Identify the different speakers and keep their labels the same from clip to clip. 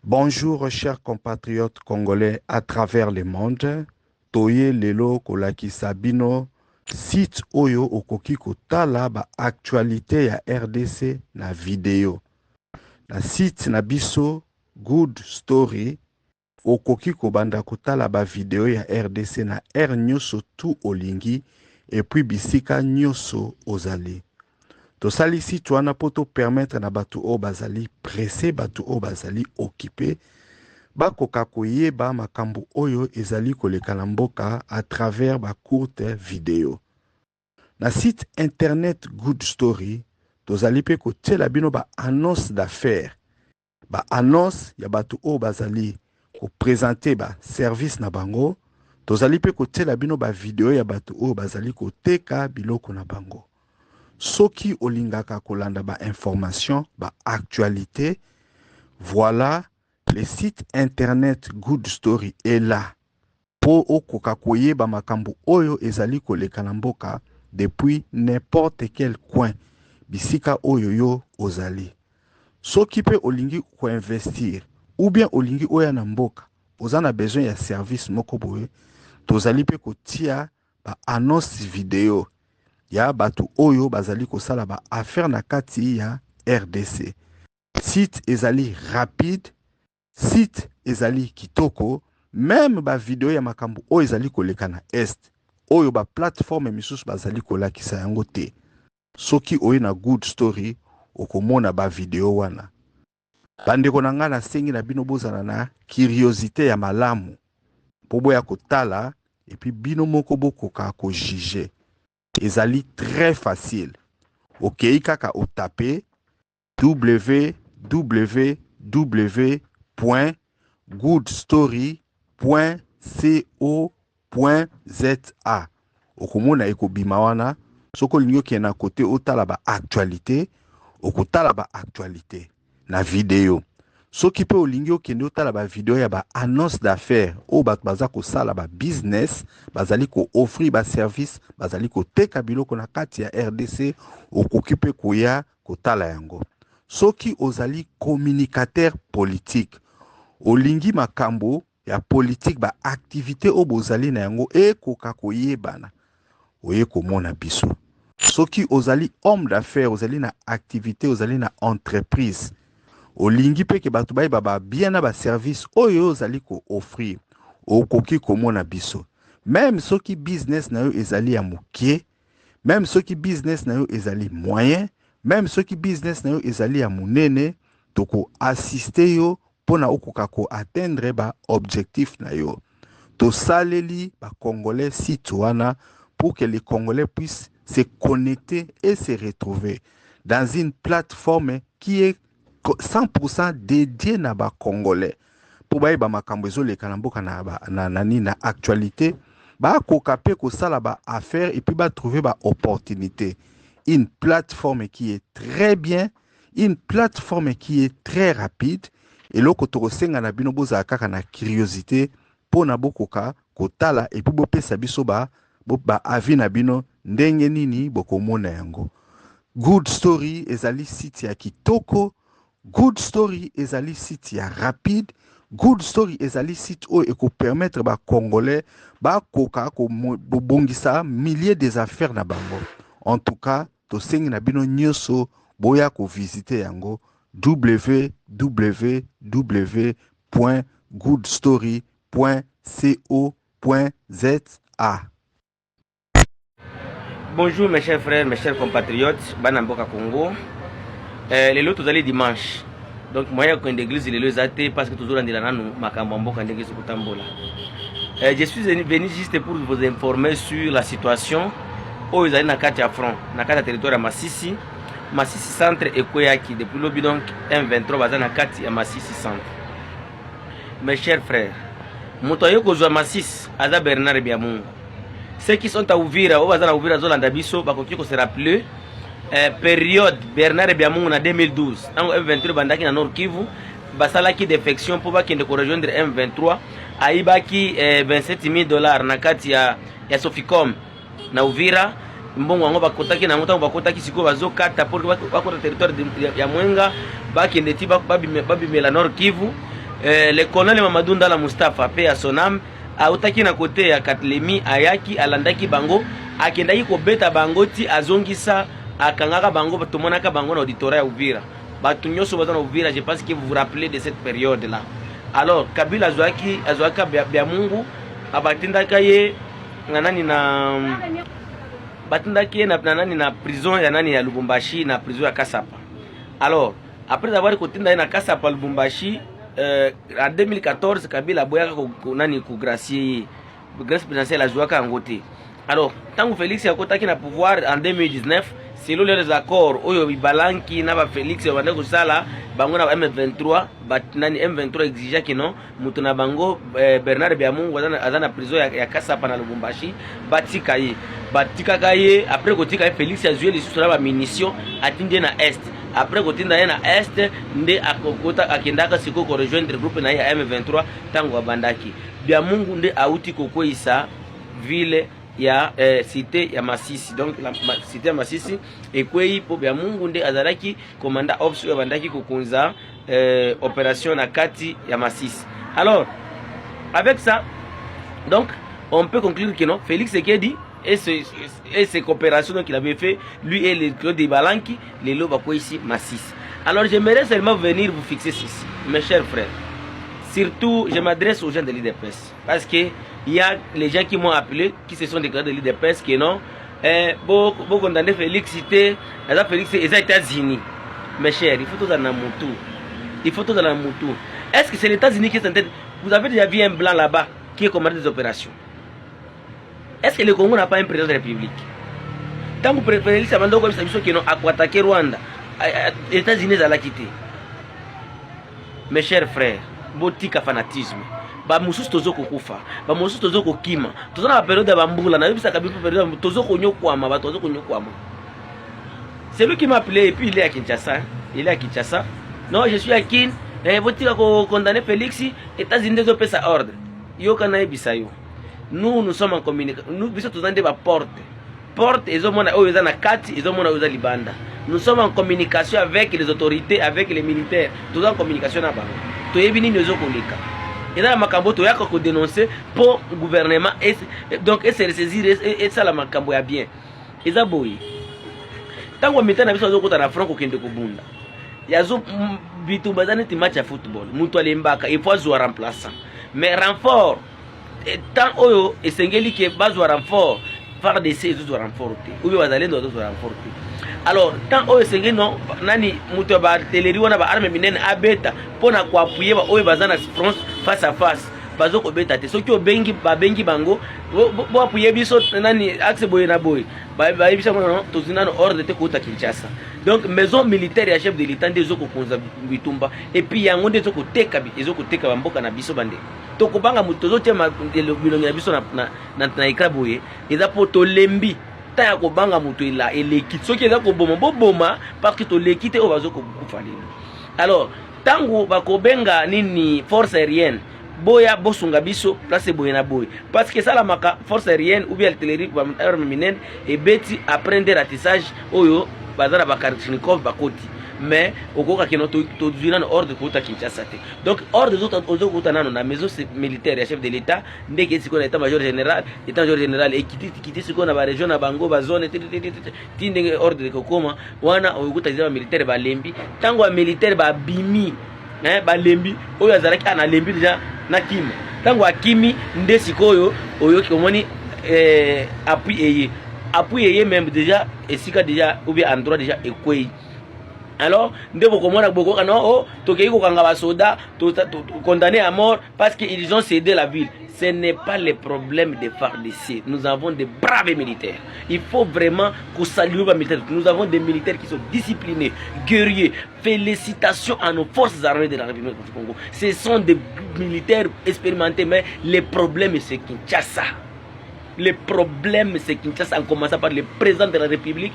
Speaker 1: Bonjour, chers compatriotes congolais à travers le monde. Toye lelo kolakisa bino site oyo okoki kotala ba actualité ya RDC na video. Na site na biso Good Story okoki kobanda kotala ba video ya RDC na nyonso tu olingi et puis bisika nyonso ozali. Tosali site wana po to permettre na batu o bazali pressé, batu o bazali occupé bakoka koyeba makambo oyo ezali koleka na mboka à travers ba courte vidéo. Na site internet Good Story, tozali pe kotiela bino ba annonce d'affaires. Ba annonce ya batu o bazali ko présenter ba service na bango, tozali pe kotiela bino ba vidéo ya batu o bazali koteka biloko na bango. Soki olingaka kolanda ba information, ba actualité, voilà. Le site internet Good Story est là pour okoka koyeba makambo oyo ezali koleka na mboka depuis n'importe quel coin bisika oyo yo ozali. Soki pe olingi ko investir ou bien olingi oya na mboka ozana besoin ya service moko boye, tozali pe kotia ba annonce vidéo ya batu oyo bazali kosala ba affaire na kati ya RDC. Site ezali rapide, site ezali kitoko, même ba video ya makambo oyo ezali koleka na est oyo ba plateforme misusu bazali kolakisa yango te. Soki oyo na Good Story okomona ba video wana. Bandeko na nga nasengi na bino bozala na curiosité ya malamu po boya kotala et puis bino moko bokoka ko juger. Ezali très facile. Okei kaka otape www.goodstory.co.za. Okomona ekobima wana. Soko lingo kena kote otala ba actualité, okotala ba actualité na video. Soki pe olingi okende otala ba video ya ba annonce d'affaires o bato baza kosala ba business, bazali ko offrir ba service, bazali ko teka biloko na kati ya RDC, okoki pe koya kotala yango. Soki ozali communicateur politique, olingi makambo ya politique ba activité o bozali na yango ekoka koyebana, oye komona biso. Soki ozali homme d'affaires, ozali na activité, ozali na entreprise, olingi pe ke batu bayeba ba bien na ba service oyo ozali ko offrir, okoki komona biso. Même soki business na yo ezali ya mokie, même soki business na yo ezali moyen, même soki business na yo ezali ya munene, toko assister yo pona okoka ko atteindre ba objectif na yo. To saleli ba Congolais site wana pour que les Congolais puissent se connecter et se retrouver dans une plateforme qui est 100% dédiée na ba Congolais. Pour ba makambo ezoleka na mboka na actualité, ba koka pe ko sala ba affaire et puis ba trouver ba opportunité. Une plateforme qui est très bien, une plateforme qui est très rapide, et loko tokosenga na bino boza kaka na curiosité pona bokoka kotala et puis bopesa biso ba avi na bino ndenge nini bokomona yango. Good Story ezali site ya kitoko, Good Story ezali site ya rapide, Good Story ezali site oyo eko permettre ba Congolais ba koka ko bongisa milliers des affaires na bango. En tout cas, tosengi na bino nyonso boya ko visiter yango www.goodstory.co.za.
Speaker 2: Bonjour mes chers frères, mes chers compatriotes, Banamboka Congo. Les lots tous allés dimanche. Donc moi je suis l'église les lots athées parce que toujours on dit là nous Makamboka l'église Kutambola. Je suis venu juste pour vous informer sur la situation où ils allaient na kati ya front, na kati ya territoire ya Masisi, Masisi centre et Koyaki depuis lobby donc M23 baza na kati ya Masisi centre. Mes chers frères, motoyo kozwa Masisi aza Bernard Biamungu. Ceux qui sont à Uvira, au bazar à Uvira Zolanda Biso, bakoki ko se rappeler période Bernard Biamungu na 2012. Tango M23 bandaki na Nord Kivu, basalaki défection pour bakende ko rejoindre M23, aibaki $27,000 na kati ya Soficom na Uvira. Mbongo wango bakotaki na mutango bakotaki siko bazokata pour bakota territoire ya Mwenga bakende ti babimela Nord Kivu. le colonel Mamadou Ndala Mustafa pe ya sonam autaki na kote ya Katlemi ayaki alandaki bango akendaki kobeta bango ti azongisa akangaka bango tomonaka bango na auditorat ya Uvira batu nyonso baza na Uvira. Je pense que vous vous rappelez de cette période là. Alors Kabila azwaka bya Mungu abatindaka ye nani na batindaki ye na nani na prison ya nani ya Lubumbashi na prison ya Kasapa. Alors après avoir kotinda ye na Kasapa Lubumbashi en 2014 Kabila boyaka nani ku gracier grâce présidentielle azwaka ngote. Alors tangu Félix akotaki na pouvoir en 2019 selon les accords oyo bibalanki na ba Félix bande kusala bango na M23 nani M23 exigeait que non mutu na bango Bernard Biamungu azana prison ya Kasapa na Lubumbashi batika ye après kotika Félix azue les sous ba munitions atinde na est. Après kotinda ye na est nde akokota akendaka siko ko rejoindre groupe na ya M23 tango bandaki Biamungu nde auti kokoisa ville ya cité ya Masisi. Donc la cité ya Masisi ekwei po Biamungu nde azalaki commandant ops ya bandaki kokunza opération na kati ya Masisi. Alors avec ça donc on peut conclure que non Félix Tshisekedi et ces coopérations qu'il avait fait lui et les Claude Balanki les lots quoi ici Massis. Alors j'aimerais seulement venir vous fixer ceci mes chers frères. Surtout je m'adresse aux gens de l'IDPS parce que il y a les gens qui m'ont appelé qui se sont déclarés de l'IDPS que non beaucoup condamné Félix cité Félix et les États-Unis. Mes chers, il faut tout dans Moutou. Il faut tout dans Moutou. Est-ce que c'est les États-Unis qui sont en tête? Vous avez déjà vu un blanc là-bas qui est commandé des opérations? Est-ce que le Congo n'a pas un président de la République? Tant que Félix Abando comme ça qui a attaqué Rwanda, les États-Unis à la quitter. Mes chers frères, botika fanatisme. Ba mususu tozoko kufa, ba mususu tozoko kima. Tozona la période de bambula, na bisa kabipu période tozoko nyokwama, ba tozoko nyokwama. C'est lui qui m'a appelé et puis il est à Kinshasa. Il est à Kinshasa. Non, je suis à Kin. Botika ko condamné Félix, États-Unis ont fait sa ordre. Yo kana ebisayo. Nous sommes en communication. Nous sommes en porte. Porte, ils ont mon kati, ils ont mon libanda. Nous sommes en communication avec les autorités, avec les militaires. Nous sommes en communication là-bas. Tout est venu nous communiquer. Et là, Makambo, tu as dénoncé pour le gouvernement. Donc, c'est ressaisir et ça, la Makambo est bien. Et ça, boy. Tant qu'on met un avis sur la France, au Kende Kobunda. Il y a un match à football. Moutou Alimbaka, il faut jouer remplaçant. Mais renfort. Tant oyo esengeli ke bazwa renfort par des ces renfort ou bazalendo zo renfort. Alors tant oyo esengeli non nani muto ba teleri wana ba arme minene abeta pona kwa appuyer ba oyo bazana France face à face bazo ko beta te soki obengi ba bengi bango bo appuyer biso nani axe boye na boye ba bisa non tozina no ordre te ko ta Kinshasa. Donc maison militaire ya chef de l'État ndezo ko konza bitumba et puis yango ndezo ko teka ezo ko teka bamboka na biso bande. Tokobanga mutozo tema bilongi na biso na ikaboye eza po to lembi ta ya kobanga muto ila elekit soki eza ko boma parce que to lekite o bazo ko kufalelo. Alors tango bakobenga nini force aérienne boya bosunga biso place boye na boye parce que ça la maka force aérienne ou bien artillerie ba arme minene et beti apprendre ratissage oyo bazara ba Kalachnikov bakoti. Mais au cas que notre ordre pour Kinshasa. Donc ordre des autres na maison militaire et chef de l'État dès que c'est qu'on état-major général et quitter ce qu'on a la région na bango ba zone tinde ordre de kokoma wana okuta zama militaire ba lembi tango militaire ba bimi ba lembi oyo azalaki ana lembi déjà na kimi tango akimi nde sikoyo oyo komoni appui eye même déjà et sika déjà ou bien endroit déjà ekwei. Alors, nous devons condamner soldats condamnés à mort parce qu'ils ont cédé la ville. Ce n'est pas le problème des FARDC. Nous avons des braves militaires. Il faut vraiment qu'on salue les militaires. Nous avons des militaires qui sont disciplinés, guerriers. Félicitations à nos forces armées de la République du Congo. Ce sont des militaires expérimentés, mais le problème c'est Kinshasa. Le problème, c'est Kinshasa, en commençant par le président de la République,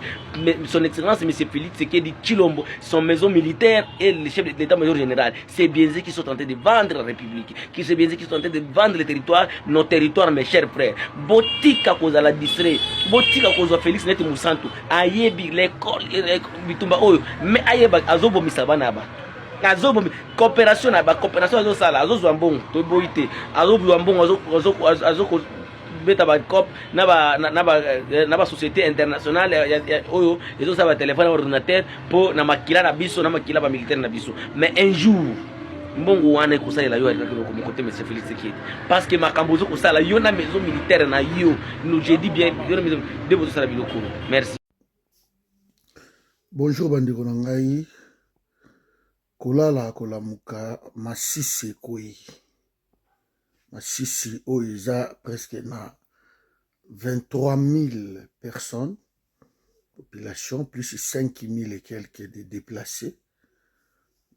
Speaker 2: son excellence, M. Félix Tshisekedi Tshilombo, son maison militaire et le chef de l'état-major général. C'est bien eux qui sont tentés de vendre la République, c'est bien eux qui sont tentés de vendre les territoires, nos territoires, mes chers frères. Botika koza la distrait, botika koza Félix Net Moussantou, ayebi l'école, bitumba oyo, mais ayeba azobo misabanaba. coopération na ba coopération azosala azozwa mbongo toboyi te azozwa mbongo azokobeta bacop na ba société internationale oyo ezosala batelefone ordinateur mpo na makila na biso na makila bamilitaire na biso. Mais un jour mbongo wana ekosalela yo alilakiloko mokote monsieur Félix Tshisekedi parce que makambo ozokosala yo na maison militaire na yo je dis bien yo na maison nde bozosala biloko. Merci.
Speaker 3: Bonjour bandeko na ngai. Kolala kolamuka Masisi ekoi. Masisi oyo eza presque na 23 000 personnes, population, plus 5 000 et quelques de déplacés.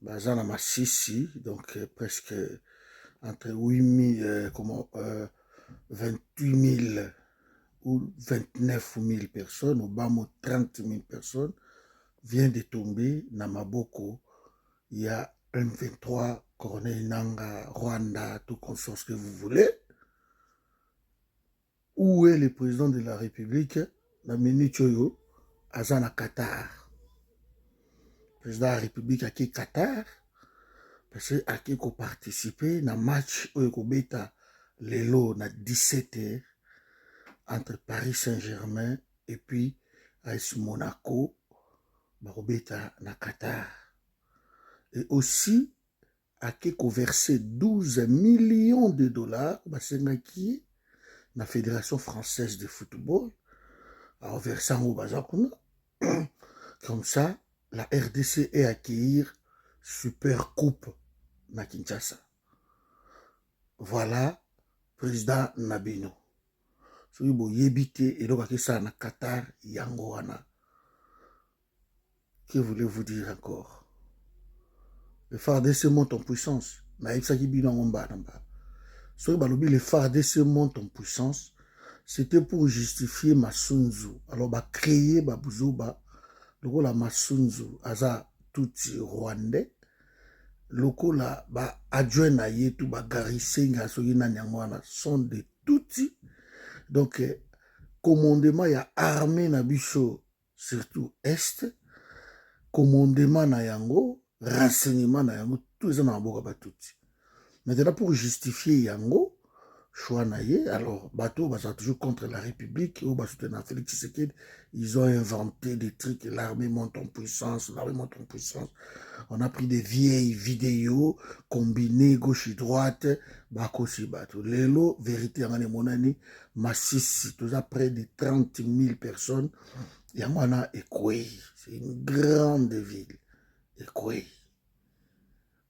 Speaker 3: Bazana Masisi, donc presque entre 28 000 ou 29 000 personnes, au bas mot 30 000 personnes, vient de tomber na maboko. Il y a M23, Corneille Nanga, Rwanda, tout consort que vous voulez. Où est le président de la République? La minute Choyo, Azana Qatar. Le président de la République a qui Qatar, parce que a qui participé dans match où il beta lelo na 17h entre Paris Saint-Germain et puis AS Monaco, beta na Qatar. Et aussi a qui versé 12 millions de dollars, qui la Fédération française de football, en versant au Bazakuna. Comme ça, la RDC est accueillir Super Coupe na Kinshasa. Voilà, président Nabino. Si vous yébité et donc ça na Qatar, Yangoana. Que voulez-vous dire encore? Le FARDC monte en puissance. Mais ça qui bino en bas. Le FARDC monte en puissance. C'était pour justifier Masunzu. Alors, créer Babouzoba. Le la Masunzu, Aza Tutsi Rwandais. Le la adjoint na yetu Garisenga Soyina Nyangwana sont des Tutsi. Donc, commandement y a armée na bicho, surtout Est. Commandement na yango. Renseignement na yango, tout les gens ont Tutsi. Maintenant, pour justifier yango, choix naïe, alors, bateau, bah, toujours contre la République, ou bah, soutenir Félix Tshisekedi, ils ont inventé des trucs, l'armée monte en puissance, l'armée monte en puissance. On a pris des vieilles vidéos, combinées gauche et droite, bako si bateau. Lélo, vérité, en monani, Massissi, tout ça, près de 30 000 personnes, Yamana Ekoué, c'est une grande ville. Ekoué.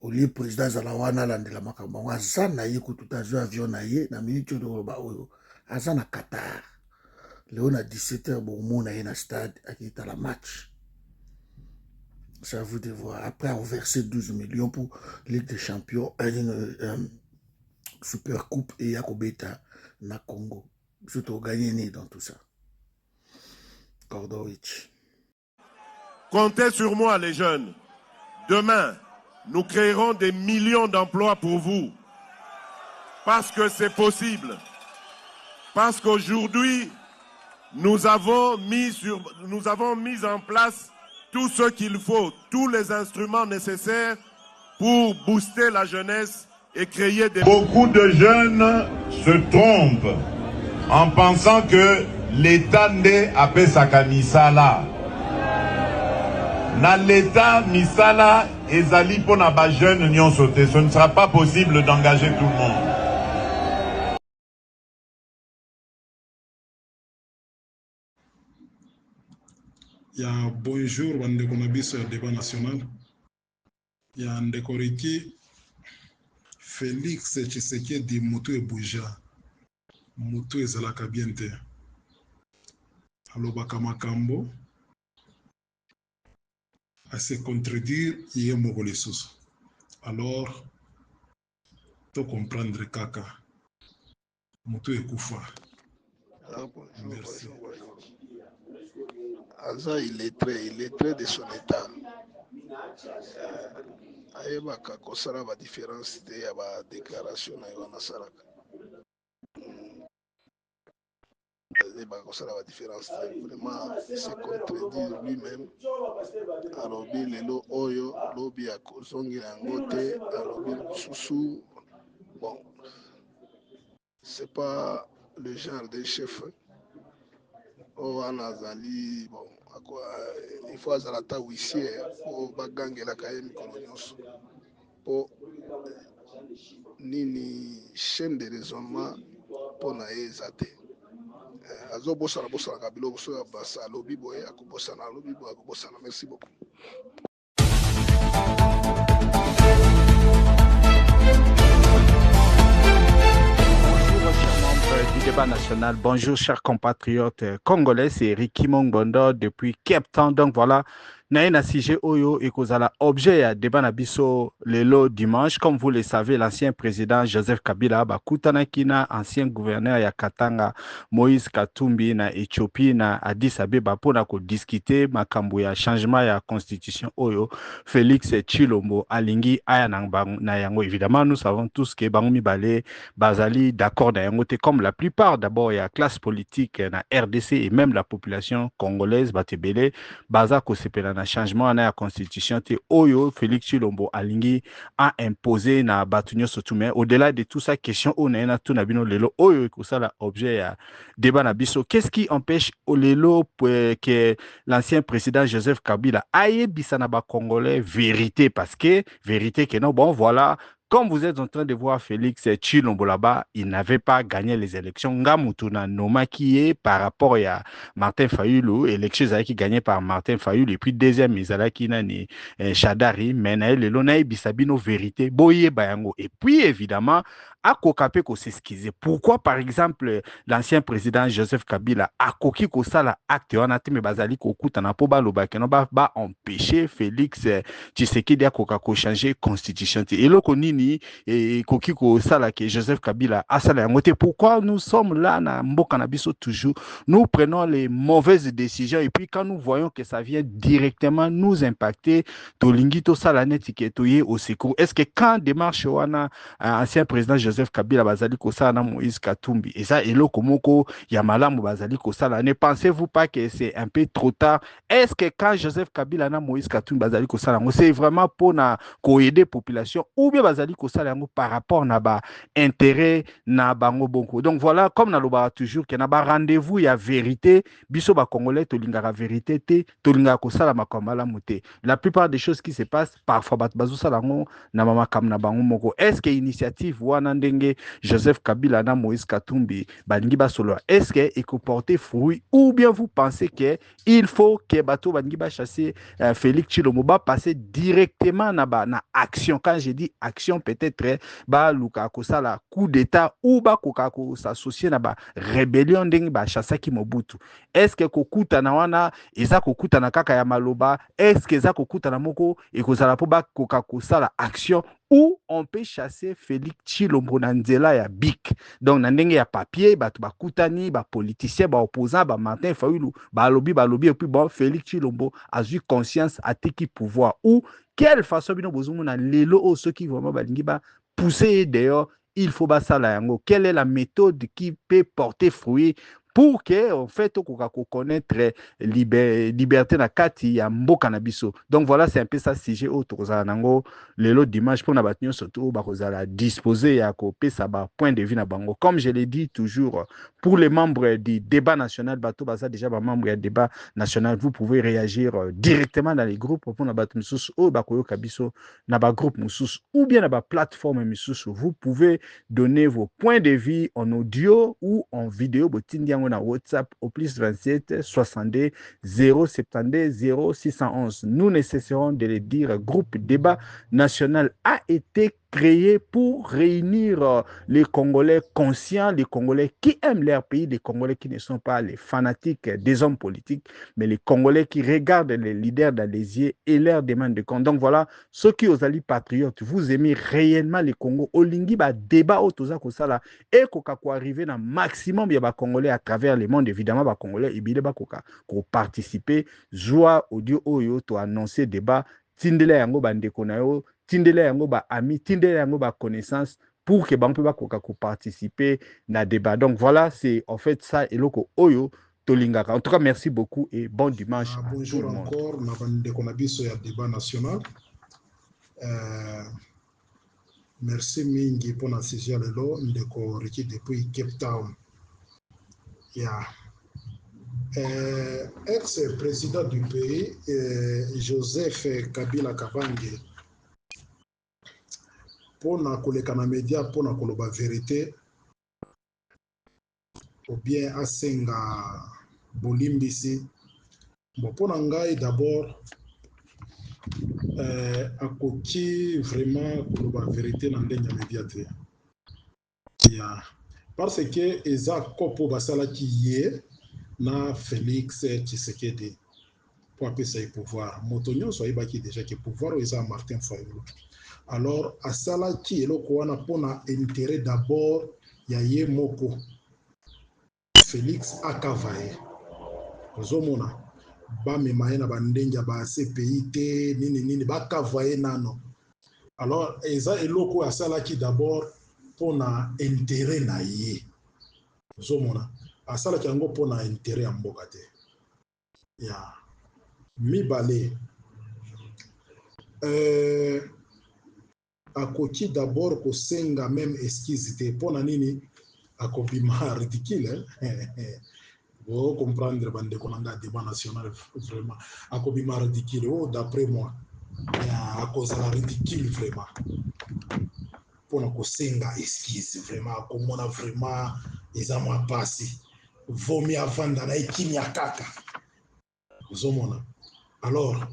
Speaker 3: Au lieu président Zalawana landela makambo azana yeko tout à avion na ye na minute de ba oyo azana Qatar Léon à 17h bon mon na na stade akita la match. C'est à vous de voir. Après on versé 12 millions pour Ligue des Champions, Super Coupe et Yakobeta na Congo. Surtout gagné né dans tout ça. Kordowicz.
Speaker 4: Comptez sur moi les jeunes. Demain, nous créerons des millions d'emplois pour vous. Parce que c'est possible. Parce qu'aujourd'hui, nous avons mis en place tout ce qu'il faut, tous les instruments nécessaires pour booster la jeunesse et créer des...
Speaker 5: Beaucoup de jeunes se trompent en pensant que l'État n'est à Pesakanisala. Dans l'État, Misala et Zali pour na jeunes n'y sauté. Ce ne sera pas possible d'engager tout le monde.
Speaker 6: Il y a un bonjour, Bandeko Nabiso, le débat national. Il y a un décoriki, Félix Tshisekedi Moutou et Bouja. Moutou et Zalaka Biente. Aloba Kamakambo. À se contredire, il y a Mogolesus. Alors, tu comprendre Kaka. Moutou et Koufa. Merci.
Speaker 7: Aza, il est très de son état. Ayebaka kosala ba différence de ya ba déclaration na Yohana Saraka. la différence. Vraiment, il se contredit lui-même. Alobi lelo oyo lobi ya kozongela yango te, alobi susu. Bon, c'est pas le genre de chef. Oh, anazali bon, il faut azala ta huissier po bagangela kaye mikolo nyonso. Po nini chaîne de raisonnement pour na eza te. Azobosana kabilo boso ya basa alobi boye akobosana alobi boye akobosana. Merci beaucoup.
Speaker 1: Du débat national. Bonjour chers compatriotes congolais, c'est Ricky Mongbondo depuis Cape Town. Donc voilà, Naïna Sige Oyo et Kozala, objet à débat Nabiso Lelo dimanche. Comme vous le savez, l'ancien président Joseph Kabila, Kutanakina, ancien gouverneur ya Katanga, Moïse Katumbi, na Éthiopie, na Addis Abeba, pour discuter makambo ya changement ya constitution Oyo, Félix Tshilombo, Alingi, Ayanang na yango. Évidemment, nous savons tous que Bangoumi Balé, Bazali, d'accord na yango, comme la plupart, d'abord, il y a classe politique na RDC et même la population congolaise, Batebele, Bazako Sepela na changement na la constitution te Oyo Félix Tshilombo Alingi a imposé na batunyo sotume. Au-delà de tout ça, question on a tout na bino lelo Oyo kusala objet ya débat na biso. Qu'est-ce qui empêche lelo que l'ancien président Joseph Kabila aille bisana ba congolais vérité, parce que vérité que non, bon voilà. Comme vous êtes en train de voir Félix Tshilombo là-bas, il n'avait pas gagné les élections. Ngamutuna Noma qui est par rapport à Martin Fayulu, élection qui gagné par Martin Fayulu, et puis deuxième, Izala qui n'a ni Chadari, Menaï, le Lonaï, Bisabino, vérité, Boye Bayango. Et puis évidemment, à Kokape ko s'excuser. Pourquoi, par exemple, l'ancien président Joseph Kabila a koki ko sala acte on a me bazali ko kutana po ba loba keno ba empêcher Félix Tshisekedi a koka ko changer constitution. Et le konini et koki ko sala que Joseph Kabila a sala ngote. Pourquoi nous sommes là na mboka na biso toujours, nous prenons les mauvaises décisions et puis quand nous voyons que ça vient directement nous impacter, tolingi to sala netike toye au secours. Est-ce que quand démarche wana ancien président Joseph Kabila bazali kosala na Moïse Katumbi et ça eloko moko ya malamu bazali kosala, ne pensez-vous pas que c'est un peu trop tard? Est-ce que quand Joseph Kabila na Moïse Katumbi bazali kosala c'est vraiment pour na ko aider population ou bien bazali kosala par rapport na ba intérêt na bango bonko? Donc voilà, comme na loba toujours que na ba rendez-vous ya vérité biso ba congolais tolingaka vérité te tolingaka kosala makamala muté. La plupart des choses qui se passent parfois bat bazosala ngo na mama kam na bango moko. Est-ce que initiative wana ndenge Joseph Kabila na Moïse Katumbi balingi basolo, est-ce que il peut porter fruit ou bien vous pensez que il faut que bato balingi ba chasser Félix Tshilombo ba passer directement na action? Quand je dis action, peut-être ba luka kosala coup d'état ou ba koka ko s'associer na ba rébellion ndenge ba chasaki Mobutu. Est-ce que kokuta na wana eza kokuta na kaka ya maloba? Est-ce que eza kokuta na moko et kozala po ba koka kosala action où on peut chasser Félix Tshilombo na nzela ya BIC? Donc na ndenge ya papier bato bakutani ba politicien ba opposant ba Martin Fayulu ba lobby et puis bon Félix Tshilombo a eu conscience à qui pouvoir ou quelle façon bino bozumu na lelo o ceux qui vraiment balingi ba pousser d'ailleurs il faut ba sala yango. Quelle est la méthode qui peut porter fruit pour que en fait on connaître liberté na kati ya mboka na biso? Donc voilà, c'est un peu ça sujet autour za nango lelo dimanche pour na batinyo surtout ba kozala disposer ya ko pesa ba point de vue na bango. Comme je l'ai dit toujours, pour les membres du débat national, bato baza déjà ba membre du débat national, vous pouvez réagir directement dans les groupes pour na bato mususu o ba koyo kabiso na ba groupe mususu ou bien na ba plateforme mususu. Vous pouvez donner vos points de vue en audio ou en vidéo botindi on a WhatsApp au plus 27 62 072 0611. Nous ne cesserons de le dire, groupe débat national a été créé pour réunir les Congolais conscients, les Congolais qui aiment leur pays, les Congolais qui ne sont pas les fanatiques des hommes politiques, mais les Congolais qui regardent les leaders dans les yeux et leur demandent de compte. Donc voilà, ceux qui aux alliés patriotes, vous aimez réellement les Congos, Olingi ba débat autoza kosala et koka ko arriver na maximum ya ba Congolais à travers le monde. Évidemment ba Congolais ibile ba koka ko participer, joie audio oyo to annoncer débat tindela yango bandeko na yo, tindela yango ba ami, tindela yango ba connaissance pour que banque peut participer na débat. Donc voilà, c'est en fait ça et loko oyo tolingaka. En tout cas, merci beaucoup et bon dimanche à tout
Speaker 6: Bonjour
Speaker 1: le monde.
Speaker 6: encore, na bandeko na biso ya débat national. Merci mingi pour na sujet lelo ndeko Ricky depuis Cape Town. Yeah. Ex-président du pays, Joseph Kabila Kabange, pour na koleka na média pour na koloba vérité, ou bien asenga bolimbisi. Bon, pour ngai d'abord, akoki vraiment koloba vérité na ndenge ya média te. Yeah. Parce que eza kopo basalaki ye na Félix Tshisekedi pour apesa ye pouvoir. Moto nyonso ayebaki déjà que pouvoir eza Martin Fayulu. Alors asalaki eloko wana mpona intérêt d'abord ya ye moko Félix akava ye. Ozomona bamema ye na bandenge ya ba CPI te nini nini bakava ye nano. Alors eza eloko asalaki d'abord mpona intérêt na ye. Ozomona asalaki yango mpona intérêt ya mboka te. Ya mibale akoki d'abord kosenga même esquisse te mpona nini akobima ridicule bo comprendre bandeko na nga débat national vraiment akobima ridicule oh d'après moi akozala ridicule vraiment mpona kosenga esquisse vraiment akomona vraiment eza mwa pasi vomi avanda na ekimia kaka ozomona. Alors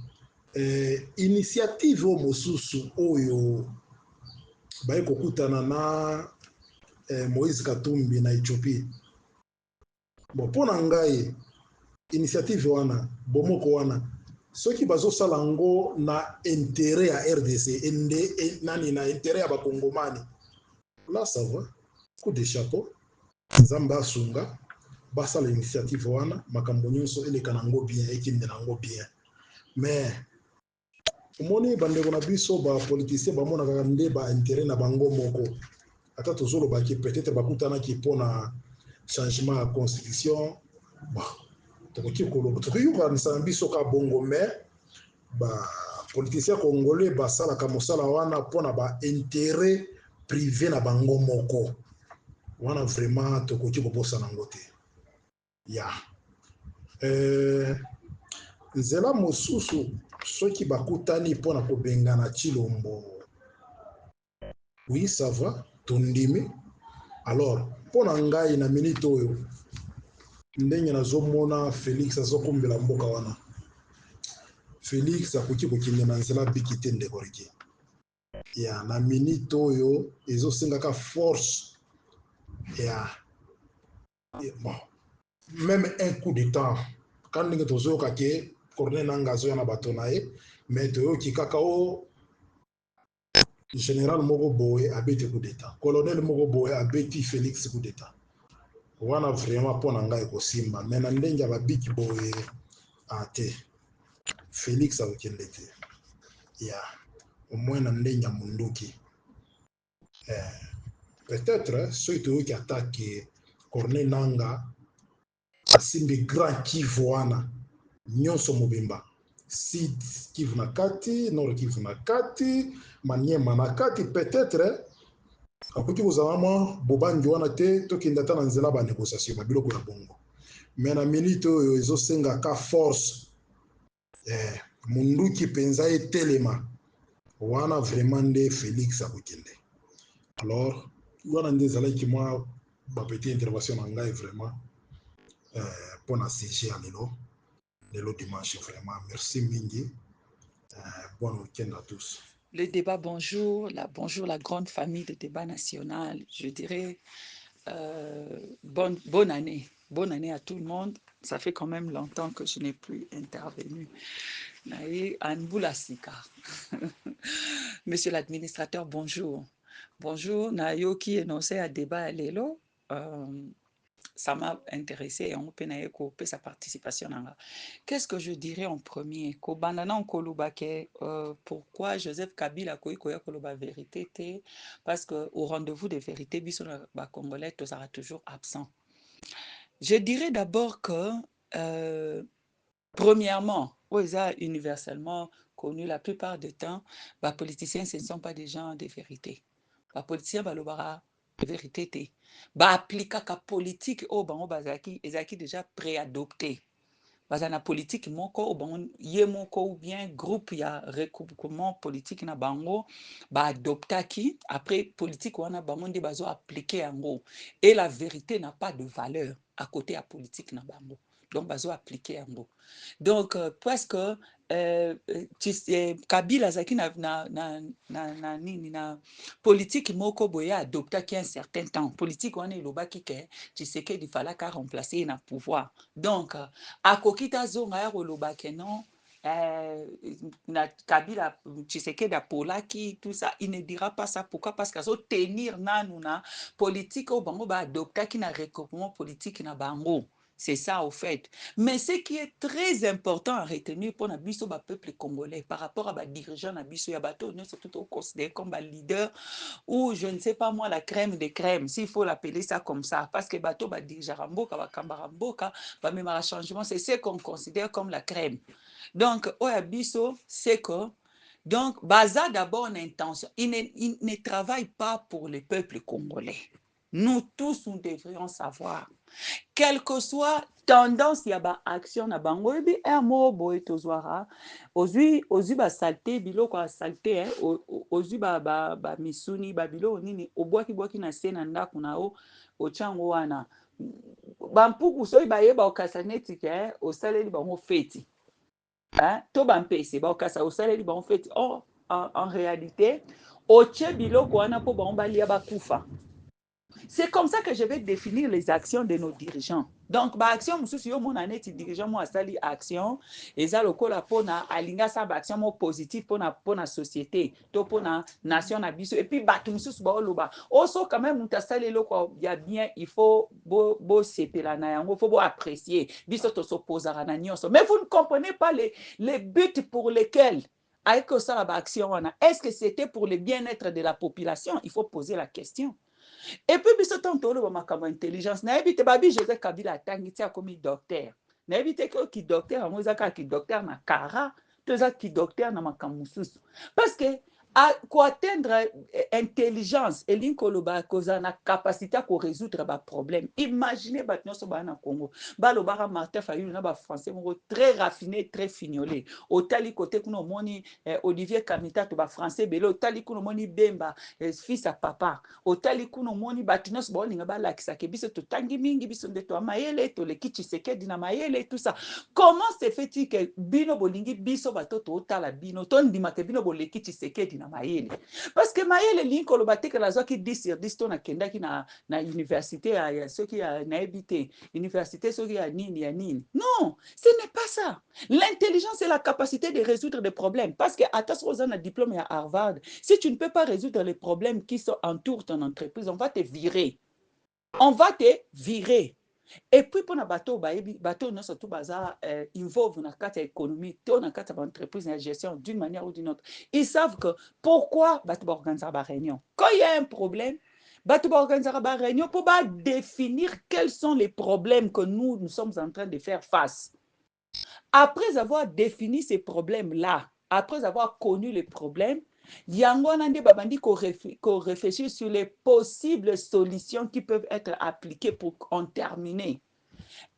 Speaker 6: initiative oyo mosusu oyo baye kokutana na Moïse Katumbi na Ethiopie. Bon, mpona ngai initiative wana bomoko wana soki bazosala ngo na intérêt ya RDC nani na intérêt ya bakongomani là ça va coup de chapeau nzambe asunga basala initiative wana makambo nyonso eleka nango bien ekinde nango bien. Mais omoni bandeko na biso bapoliticien bamonaka nde baintérêt na bango moko ata tozolobaki peut-être bakutanaki mpona changement ya constitution tokoki koyokanisa na biso ka bongo mais bapoliticien congolais basalaka mosala wana mpona baintérêt privé na bango moko wana vraiment tokoki kobosana yango te. Ya nzela mosusu soki bakutani mpona kobengana Tshilombo oui ça va tondimi. Alors mpona ngai na minute oyo ndenge nazomona Félix azokombela mboka wana Félix akoki kokende na nzela biki te ndeko Ricky. Ya na minute oyo ezosengaka force ya bon même un coup de temps quand ndenge tozoyoka ke Corneille Nangaa azoya na bato na ye mais toyoki kaka o général moko boye abeti coup d'état colonel moko boye abeti Félix coup d'état wana vraiment mpona ngai ekosimba mais na ndenge ya babiki boye te Félix akokende te ya au moins na ndenge ya munduki peut-être soki toyoki atake Corneille Nangaa asimbi grand Kivu wana nyonso mobimba Sud Kivu na kati Nord Kivu na kati Maniema na kati peut-être akoki kozala mwa bobangi wana te tokende ata na nzela ba négociation babiloko ya bongo mais na minute oyo ezosengaka force munduki mpenza etelema wana vraiment nde Félix akokende. Alors wana nde ezalaki mwa bapeti intervention na ngai vraiment mpona sujet ya lelo dimanche vraiment merci mingi. Bon week-end à tous.
Speaker 8: Le débat, bonjour, la grande famille de débat national. Je dirais bonne année. Bonne année à tout le monde. Ça fait quand même longtemps que je n'ai plus intervenu. Monsieur l'administrateur, bonjour. Bonjour, Nayo qui énonçait à débat à l'élo. ça m'a intéressé et on peut couper sa participation. Qu'est-ce que je dirais en premier? Pourquoi Joseph Kabila a la vérité? Parce qu'au rendez-vous de vérité, Congolais sera toujours absent. Je dirais d'abord que, premièrement, universellement connu la plupart du temps, les politiciens, ce ne sont pas des gens de vérité. Les politiciens, de vérité. Appliquer la politique au bango bazaki, ezaki déjà préadopté. La politique moko ou bien groupe ya recoupement politique na bango adoptaki après politique wana bango ndi bazo appliquer yango et la vérité n'a pas de valeur à côté à politique na bango. Donc bazo appliquer yango. Donc presque Kabila zaki na politique moko boye adoptaki un certain temps. Politique wana elobaki ke Tshisekedi fallait qu'à remplacer na pouvoir. Donc akokita zonga ya kolobake non na Kabila Tshisekedi apolaki tout ça, il ne dira pas ça. Pourquoi? Parce qu'à tenir na politique au bango ba adoptaki na recoupement politique na bango. C'est ça au fait. Mais ce qui est très important à retenir pour le peuple congolais par rapport à les dirigeants Nabiso Yabato, nous sommes tout considérés comme les leaders ou je ne sais pas moi la crème des crèmes, s'il faut l'appeler ça comme ça. Parce que bateau ba dirigeants Mboka, ba Kambara Mboka, ba même un changement, c'est ce qu'on considère comme la crème. Donc, Oyabiso, c'est que donc, Baza d'abord une intention. Il ne travaille pas pour le peuple congolais. Nous tous, nous devrions savoir. Quelle que soit tendance y a ba action na bango ebi un mot boy tozwara ozui ba salté biloko a salté ozui ba misuni ba bilo nini obwaki na sena ndako na o ochango wana ba mpuku so ba yeba okasa neti ke osaleli bango feti to ba mpese ba okasa osaleli bango feti en réalité oche biloko wana po bango balia bakufa. C'est comme ça que je vais définir les actions de nos dirigeants. Donc, bah action, monsieur, mon année, dirigeant, moi, sali action, et ça, le col pour na alinga ça, action, moi, positive pour la société, pour la nation, et puis, bah, tout monsieur, bah, loba. Also, quand même, on sali le quoi, il y a bien, il faut, c'était la nayango, il faut apprécier, biso to s'oppose à la nation. Mais vous ne comprenez pas les buts pour lesquels, avec ça, action, est-ce que c'était pour le bien-être de la population? Il faut poser la question. Et puis, biso tantolo ba makambo intelligence. Na ebite babi Joseph Kabila tangi tia komi docteur. Na ebite ko ki docteur amoza ka ki docteur na kara, toza ki docteur na makambo susu. Parce que pour atteindre intelligence et l'inkoloba koza na capacité à résoudre ba problème. Imaginez batno so ba na Congo. Ba lo bara Martin Fayulu na ba français très raffiné, très fignolé. Au tali côté kuno moni Olivier Kamita to ba français belo tali kuno moni Bemba fils à papa. Au tali kuno moni batno so ba linga ba lakisa ke biso to tangi mingi biso ndeto amayele to le Tshisekedi na mayele tout ça. Comment se fait-il que bino bolingi biso batoto otala bino to ndima ke bino boleki Tshisekedi na mayele? Parce que mayele linko lo bateke la zoki 10 sur 10 to na kendaki na université ya soki ya na ebité université soki ya nini. Non, ce n'est pas ça. L'intelligence c'est la capacité de résoudre des problèmes parce que attention aux un diplôme à Harvard, si tu ne peux pas résoudre les problèmes qui entourent ton entreprise, on va te virer. On va te virer. Et puis pour na bateau non surtout baza involve na carte économie to na carte entreprise na gestion d'une manière ou d'une autre. Ils savent que pourquoi bateau organiser ba réunion. Quand il y a un problème, bateau organiser ba réunion pour définir quels sont les problèmes que nous sommes en train de faire face. Après avoir défini ces problèmes-là, après avoir connu les problèmes, yango nande babandi ko réfléchir sur les possibles solutions qui peuvent être appliquées pour en terminer.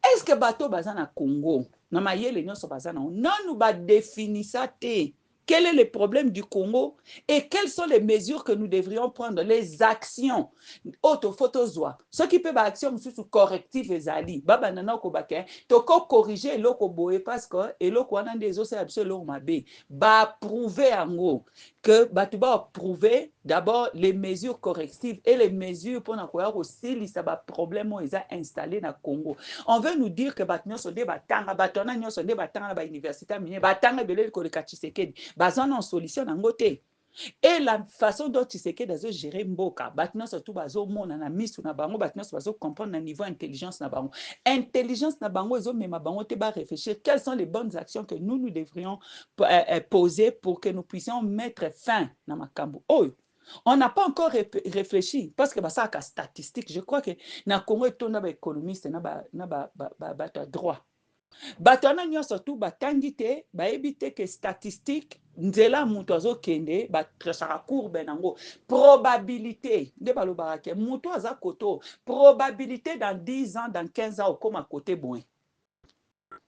Speaker 8: Est-ce que bateau bazana Congo na mayele nyonso bazana non nous ba définir ça te quel est le problème du Congo et quelles sont les mesures que nous devrions prendre, les actions. Auto photozoa. Ce qui peut être action sous correctif ezali. Baba nana ko bake. Toko corriger loko boye parce que et loko wana des os absolument mabe. Ba prouver en gros que batu ba prouver d'abord les mesures correctives et les mesures pour n'avoir aussi les problèmes ils ont installé na Congo. On veut nous dire que batno so de batanga batona nyo so de batanga ba université mine batanga belé ko le Tshisekedi. Bazana en solution nango te. Et la façon dont Tshisekedi a géré Mboka, batna surtout bazo mona na misu na bango, batna bazo comprendre na niveau intelligence na bango. Intelligence na bango ezo mema bango te ba réfléchir quelles sont les bonnes actions que nous devrions poser pour que nous puissions mettre fin na makambo. Oh, on n'a pas encore réfléchi parce que ça a statistique. Je crois que na Congo et na ba économiste na ba droit. Bato wana nyonso tu batangi te bayebi te ke statistique nzela moto azokende batresaka courbe nango probabilité nde balobaka ke moto aza koto probabilité dans 10 ans dans 15 ans okoma kote boye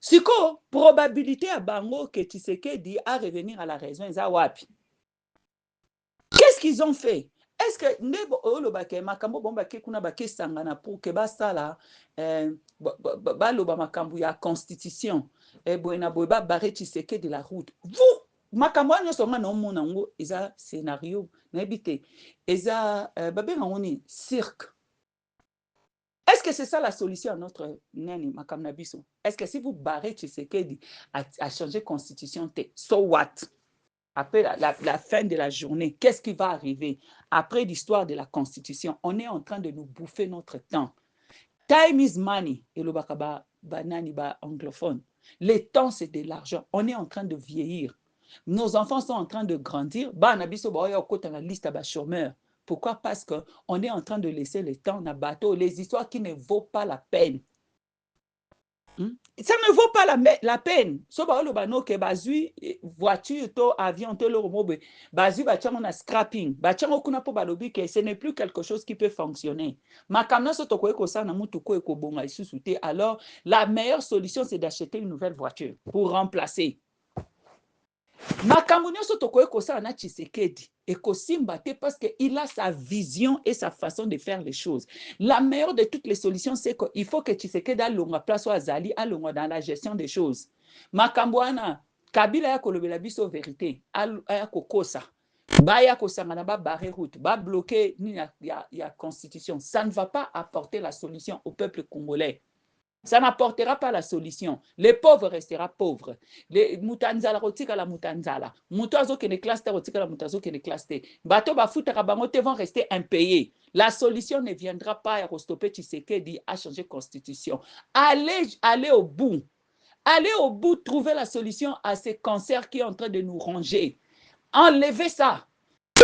Speaker 8: siko probabilité ya bango ke Tshisekedi a revenir à la raison eza wapi. Qu'est-ce qu'ils ont fait? Est-ce que ndebo olobake makambo bombake kuna bakesangana pour que basala baloba makambo ya constitution boye na boye babare Tshisekedi de la route. Vous makambo nyonso nga na omona ngo eza scénario nayebi te eza babenga ngoni cirque. Est-ce que c'est ça la solution à notre nani makambo na biso? Est-ce que si vous barrez Tshisekedi à changer constitution te so what? Après la fin de la journée, qu'est-ce qui va arriver? Après l'histoire de la Constitution, on est en train de nous bouffer notre temps. Time is money. Et le bakaba banani ba anglophone. Le temps, c'est de l'argent. On est en train de vieillir. Nos enfants sont en train de grandir. Ba nabiso ba oya okota na liste ba chômeurs. Pourquoi? Parce qu'on est en train de laisser le temps na bateau, les histoires qui ne vaut pas la peine. Ça ne vaut pas la peine. So ba lo bano ke bazui voiture to avion to lo mobe bazui ba chango na scrapping ba chango kuna po balobi ke ce n'est plus quelque chose qui peut fonctionner. Makamna so to ko ça na mutu ko ko bonga isusu te. Alors la meilleure solution c'est d'acheter une nouvelle voiture pour remplacer. Makambo nyonso tokoki kosala na Tshisekedi ekosimba te parce qu'il a sa vision et sa façon de faire les choses. La meilleure de toutes les solutions, c'est qu'il faut que Tshisekedi alonga place ou azali alonga dans la gestion des choses. Makambo wana Kabila ya kolobela biso vérité aya kokosa baya kosangana ba barrer route ba bloquer ni ya constitution. Ça ne va pas apporter la solution au peuple congolais. Ça n'apportera pas la solution. Les pauvres resteront pauvres. Les mutanzala rotika la mutanzala. Mutazo qui ne classe rotika la mutazo qui ne classe. Bato bafuta kabangote vont rester impayés. La solution ne viendra pas à stopper Tshisekedi à changer constitution. Allez au bout. Allez au bout, trouver la solution à ce cancer qui est en train de nous ronger. Enlevez ça.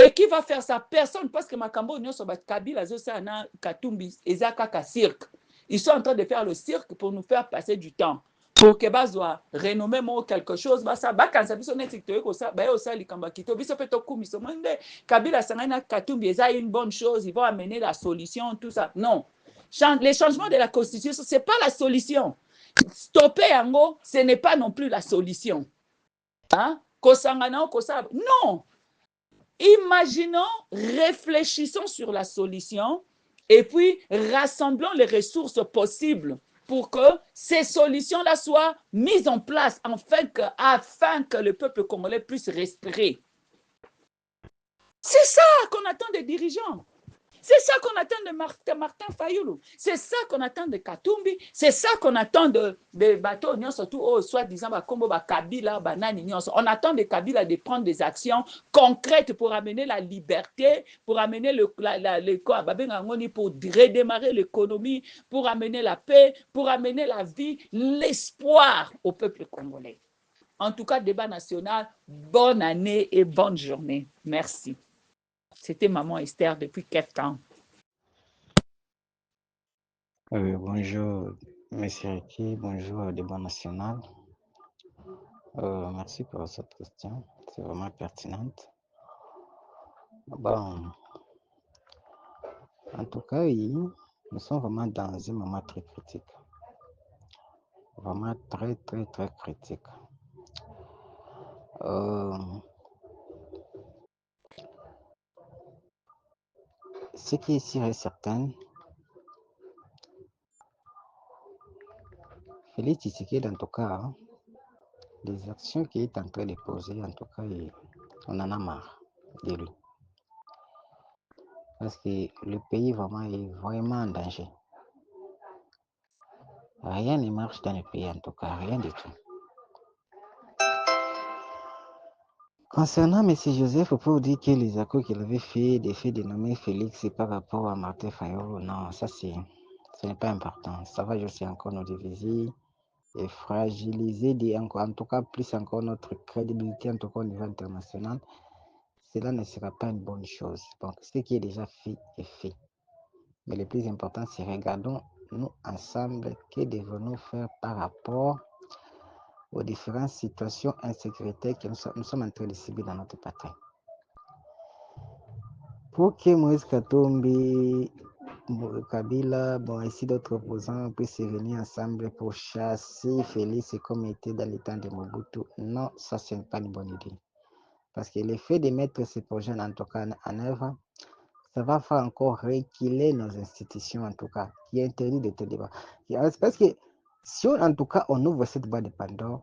Speaker 8: Et qui va faire ça? Personne, parce que Makambo Nyoso Kabila Zosana Katumbi Ezaka cirque. Ils sont en train de faire le cirque pour nous faire passer du temps. Pour que Bazoa renommer quelque chose, ça va quand ça biso netikto ko ça ba osa likamba kito biso peto kumiso monde Kabila Sangana Katumbi eza une bonne chose, ils vont amener la solution tout ça. Non. Les changements de la constitution, c'est pas la solution. Stopper yango, ce n'est pas non plus la solution. Hein? Kosangana ko ça. Non. Imaginons, réfléchissons sur la solution et puis rassemblons les ressources possibles pour que ces solutions-là soient mises en place afin que le peuple congolais puisse respirer. C'est ça qu'on attend des dirigeants. C'est ça qu'on attend de Martin Fayoulou. C'est ça qu'on attend de Katumbi. C'est ça qu'on attend de bateaux, surtout soi-disant Kombo Kabila, Banani. On attend de Kabila de prendre des actions concrètes pour amener la liberté, pour amener pour redémarrer l'économie, pour amener la paix, pour amener la vie, l'espoir au peuple congolais. En tout cas, débat national, bonne année et bonne journée. Merci. C'était Maman Esther depuis Cape Town.
Speaker 9: Bonjour, Monsieur Ricky, bonjour Débat National. Merci pour cette question, c'est vraiment pertinente. Bon, en tout cas, nous sommes vraiment dans un moment très critique. Vraiment très, très, très critique. Ce qui est sûr et certain, Félix Tshisekedi, en tout cas, les actions qu'il est en train de poser, en tout cas, on en a marre de lui. Parce que le pays vraiment est vraiment en danger. Rien ne marche dans le pays, en tout cas, rien du tout. Concernant M. Joseph, pour dire que les accords qu'il avait fait, des faits dénommés Félix, c'est par rapport à Martin Fayot, non, ça ce n'est pas important. Ça va juste encore nous diviser et fragiliser, en tout cas plus encore notre crédibilité, en tout cas au niveau international. Cela ne sera pas une bonne chose. Donc, ce qui est déjà fait est fait. Mais le plus important, c'est regardons nous ensemble que devons-nous faire par rapport aux différentes situations insécuritaires que nous sommes en train de subir dans notre patrie. Pour que Moïse Katumbi, Kabila, bon, ici d'autres opposants puissent se réunir ensemble pour chasser Félix comme était dans le temps de Mobutu, non, ça ce n'est pas une bonne idée. Parce que le fait de mettre ces projets en tout cas en œuvre, ça va faire encore reculer nos institutions en tout cas, qui interdit de tels débats. Parce que si en tout cas on ouvre cette boîte de Pandore,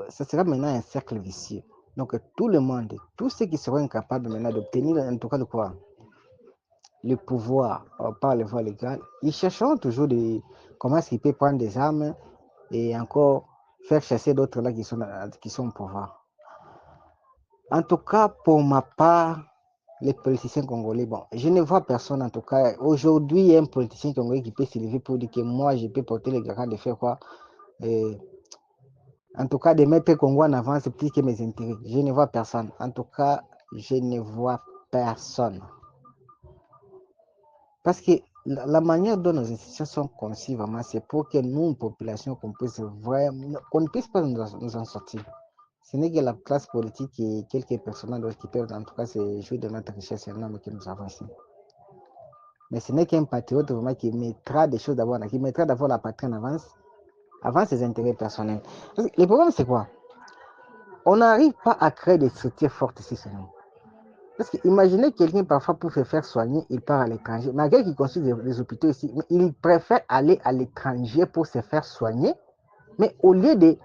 Speaker 9: ça sera maintenant un cercle vicieux. Donc tout le monde, tous ceux qui seront incapables maintenant d'obtenir en tout cas de quoi le pouvoir par les voies légales, ils chercheront toujours comment est-ce qu'ils peuvent prendre des armes et encore faire chasser d'autres là qui sont au pouvoir. En tout cas, pour ma part, les politiciens congolais, bon, je ne vois personne en tout cas. Aujourd'hui, il y a un politicien congolais qui peut se lever pour dire que moi, je peux porter les garants de faire quoi en tout cas, de mettre Congo en avant, c'est plus que mes intérêts. Je ne vois personne. En tout cas, je ne vois personne. Parce que la manière dont nos institutions sont conçues, vraiment, c'est pour que nous, population, qu'on ne puisse pas nous en sortir. Ce n'est que la classe politique et quelques personnes qui peuvent, en tout cas, se jouer de notre richesse énorme que nous avons ici. Mais ce n'est qu'un patriote vraiment qui mettra des choses d'abord, qui mettra d'abord la patrie en avance, avant ses intérêts personnels. Parce que le problème, c'est quoi? On n'arrive pas à créer des structures fortes ici chez nous. Parce que imaginez quelqu'un parfois pour se faire soigner, il part à l'étranger. Malgré qu'il construit des hôpitaux ici, mais il préfère aller à l'étranger pour se faire soigner. Mais au lieu de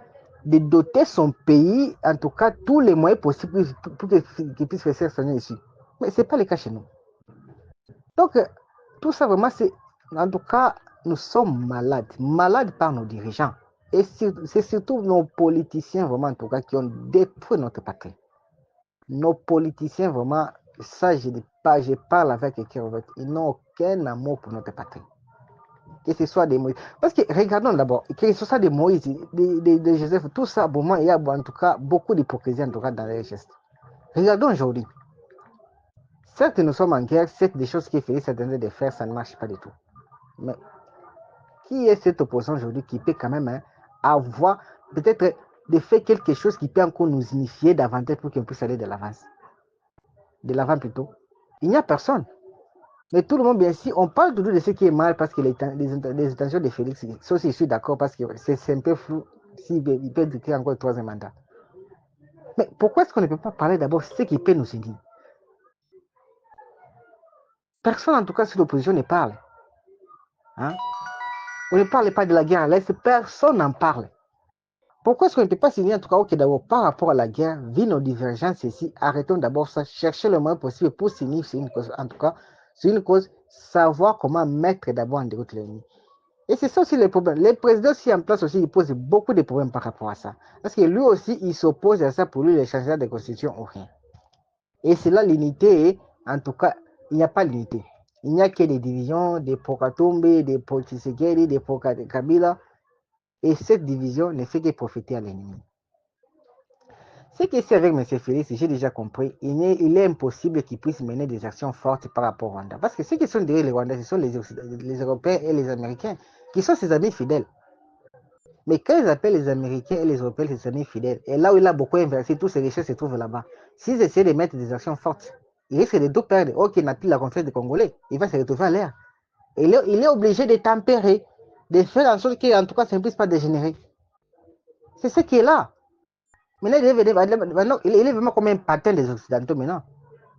Speaker 9: doter son pays, en tout cas, tous les moyens possibles pour qu'il puisse se faire soigner ici. Mais ce n'est pas le cas chez nous. Donc, tout ça vraiment, c'est, en tout cas, nous sommes malades par nos dirigeants. Et c'est surtout nos politiciens, vraiment, en tout cas, qui ont détruit notre patrie. Nos politiciens, vraiment, ça, je parle avec quelqu'un, ils n'ont aucun amour pour notre patrie. Que ce soit des Moïse. Parce que, regardons d'abord, que ce soit des Moïse, de Joseph, tout ça, pour moi, il y a en tout cas beaucoup d'hypocrisie, en tout cas, dans les gestes. Regardons aujourd'hui. Certes, nous sommes en guerre, certes, des choses qui Félix est en train de faire, ça ne marche pas du tout. Mais qui est cet opposant aujourd'hui qui peut quand même avoir peut-être de faire quelque chose qui peut encore nous unifier davantage pour qu'on puisse aller de l'avant? De l'avant plutôt. Il n'y a personne. Mais tout le monde, bien sûr, on parle toujours de ce qui est mal parce que les intentions de Félix, ça aussi, je suis d'accord parce que c'est un peu flou s'il peut décrire encore le troisième mandat. Mais pourquoi est-ce qu'on ne peut pas parler d'abord de ce qui peut nous unir? Personne, en tout cas, sur l'opposition ne parle. Hein? On ne parle pas de la guerre à l'Est, personne n'en parle. Pourquoi est-ce qu'on ne peut pas s'unir en tout cas, ok, d'abord par rapport à la guerre, vu nos divergences ici, arrêtons d'abord ça, chercher le moyen possible pour s'unir sur une cause, en tout cas, sur une cause, savoir comment mettre d'abord en déroute l'ennemi. Et c'est ça aussi le problème. Le président aussi en place aussi, il pose beaucoup de problèmes par rapport à ça. Parce que lui aussi, il s'oppose à ça. Pour lui, les changements de constitution ou rien. Et c'est là l'unité, en tout cas, il n'y a pas d'unité. Il n'y a que des divisions, des Pokatombe, des Tshisekedi, des Kabila. Et cette division ne fait que profiter à l'ennemi. Ce que c'est avec M. Félix, j'ai déjà compris, il est impossible qu'il puisse mener des actions fortes par rapport au Rwanda. Parce que ceux qui sont derrière les Rwandais, ce sont les Européens et les Américains, qui sont ses amis fidèles. Mais quand ils appellent les Américains et les Européens ses amis fidèles, et là où il a beaucoup investi, toutes ces richesses se trouvent là-bas. S'ils essaient de mettre des actions fortes, il risque de tout perdre. Ok, il n'a plus la confiance des Congolais, il va se retrouver à l'air. Il est obligé de tempérer, de faire en sorte qu'en tout cas, ça ne puisse pas dégénérer. C'est ce qui est là. Maintenant, il est vraiment comme un patin des Occidentaux maintenant.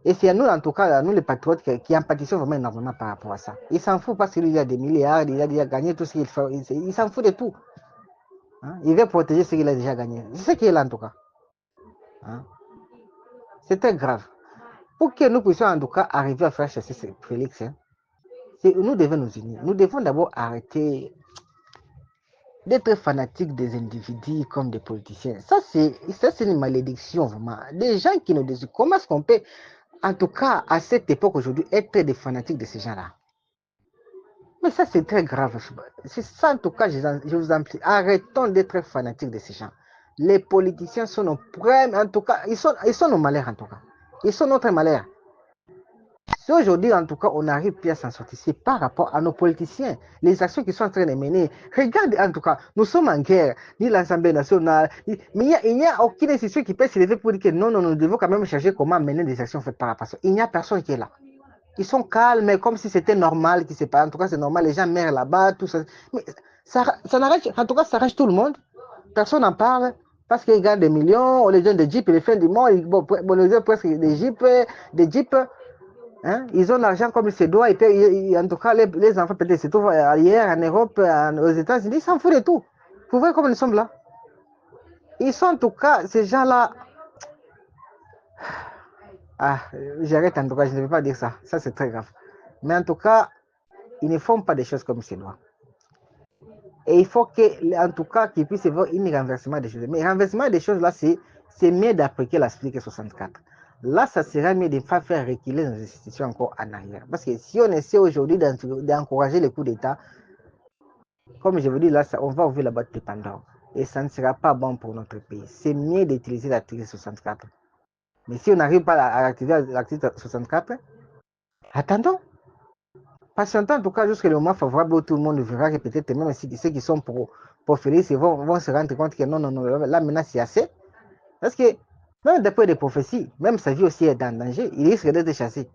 Speaker 9: Et c'est à nous, en tout cas, à nous les patriotes, qui empathissons vraiment énormément par rapport à ça. Il s'en fout parce qu'il y a des milliards, il a gagné tout ce qu'il fait. Il s'en fout de tout. Hein? Il veut protéger ce qu'il a déjà gagné. C'est ce qui est là, en tout cas. Hein? C'est très grave. Pour que nous puissions, en tout cas, arriver à faire chasser Félix, hein, nous devons nous unir. Nous devons d'abord arrêter d'être fanatique des individus comme des politiciens. Ça, c'est une malédiction, vraiment. Des gens qui nous disent comment est-ce qu'on peut, en tout cas, à cette époque aujourd'hui, être des fanatiques de ces gens-là. Mais ça, c'est très grave. C'est ça, en tout cas, je vous en prie. Arrêtons d'être fanatiques de ces gens. Les politiciens sont nos problèmes, en tout cas, ils sont nos malheurs, en tout cas. Ils sont notre malheur. Si aujourd'hui, en tout cas, on arrive plus à s'en sortir, c'est par rapport à nos politiciens, les actions qu'ils sont en train de mener. Regarde, en tout cas, nous sommes en guerre, ni l'Assemblée nationale, mais il n'y a aucune institution qui peut se lever pour dire que non, nous devons quand même chercher comment mener des actions faites par rapport à ça. Il n'y a personne qui est là. Ils sont calmes, comme si c'était normal, qui en tout cas, c'est normal, les gens meurent là-bas, tout ça. Mais ça n'arrête, en tout cas, ça arrache tout le monde. Personne n'en parle. Parce qu'ils gagnent des millions, on les donne des jeeps, et les fins du mois, on les donne presque des jeeps. Hein? Ils ont l'argent comme il se doit, et puis, en tout cas, les enfants peut-être se trouvent ailleurs, en Europe, aux États-Unis, ils s'en foutent de tout. Vous voyez comment nous sommes là? Ils sont en tout cas, ces gens-là. Ah, j'arrête en tout cas, je ne vais pas dire ça. Ça, c'est très grave. Mais en tout cas, ils ne font pas des choses comme il se doit. Et il faut en tout cas, qu'il puisse y avoir un renversement des choses. Mais renversement des choses, là, c'est mieux d'appliquer l'article 64. Là, ça serait mieux de ne pas faire reculer nos institutions encore en arrière. Parce que si on essaie aujourd'hui d'encourager les coups d'État, comme je vous dis, là, on va ouvrir la boîte de Pandore. Et ça ne sera pas bon pour notre pays. C'est mieux d'utiliser l'article 64. Mais si on n'arrive pas à activer l'article 64, attendons. Patientons en tout cas jusqu'à le moment favorable où tout le monde verra que peut-être même ceux qui sont pour Félix vont se rendre compte que non, là maintenant c'est assez. Parce que même d'après des prophéties, même sa vie aussi est en danger, il risque d'être chassé.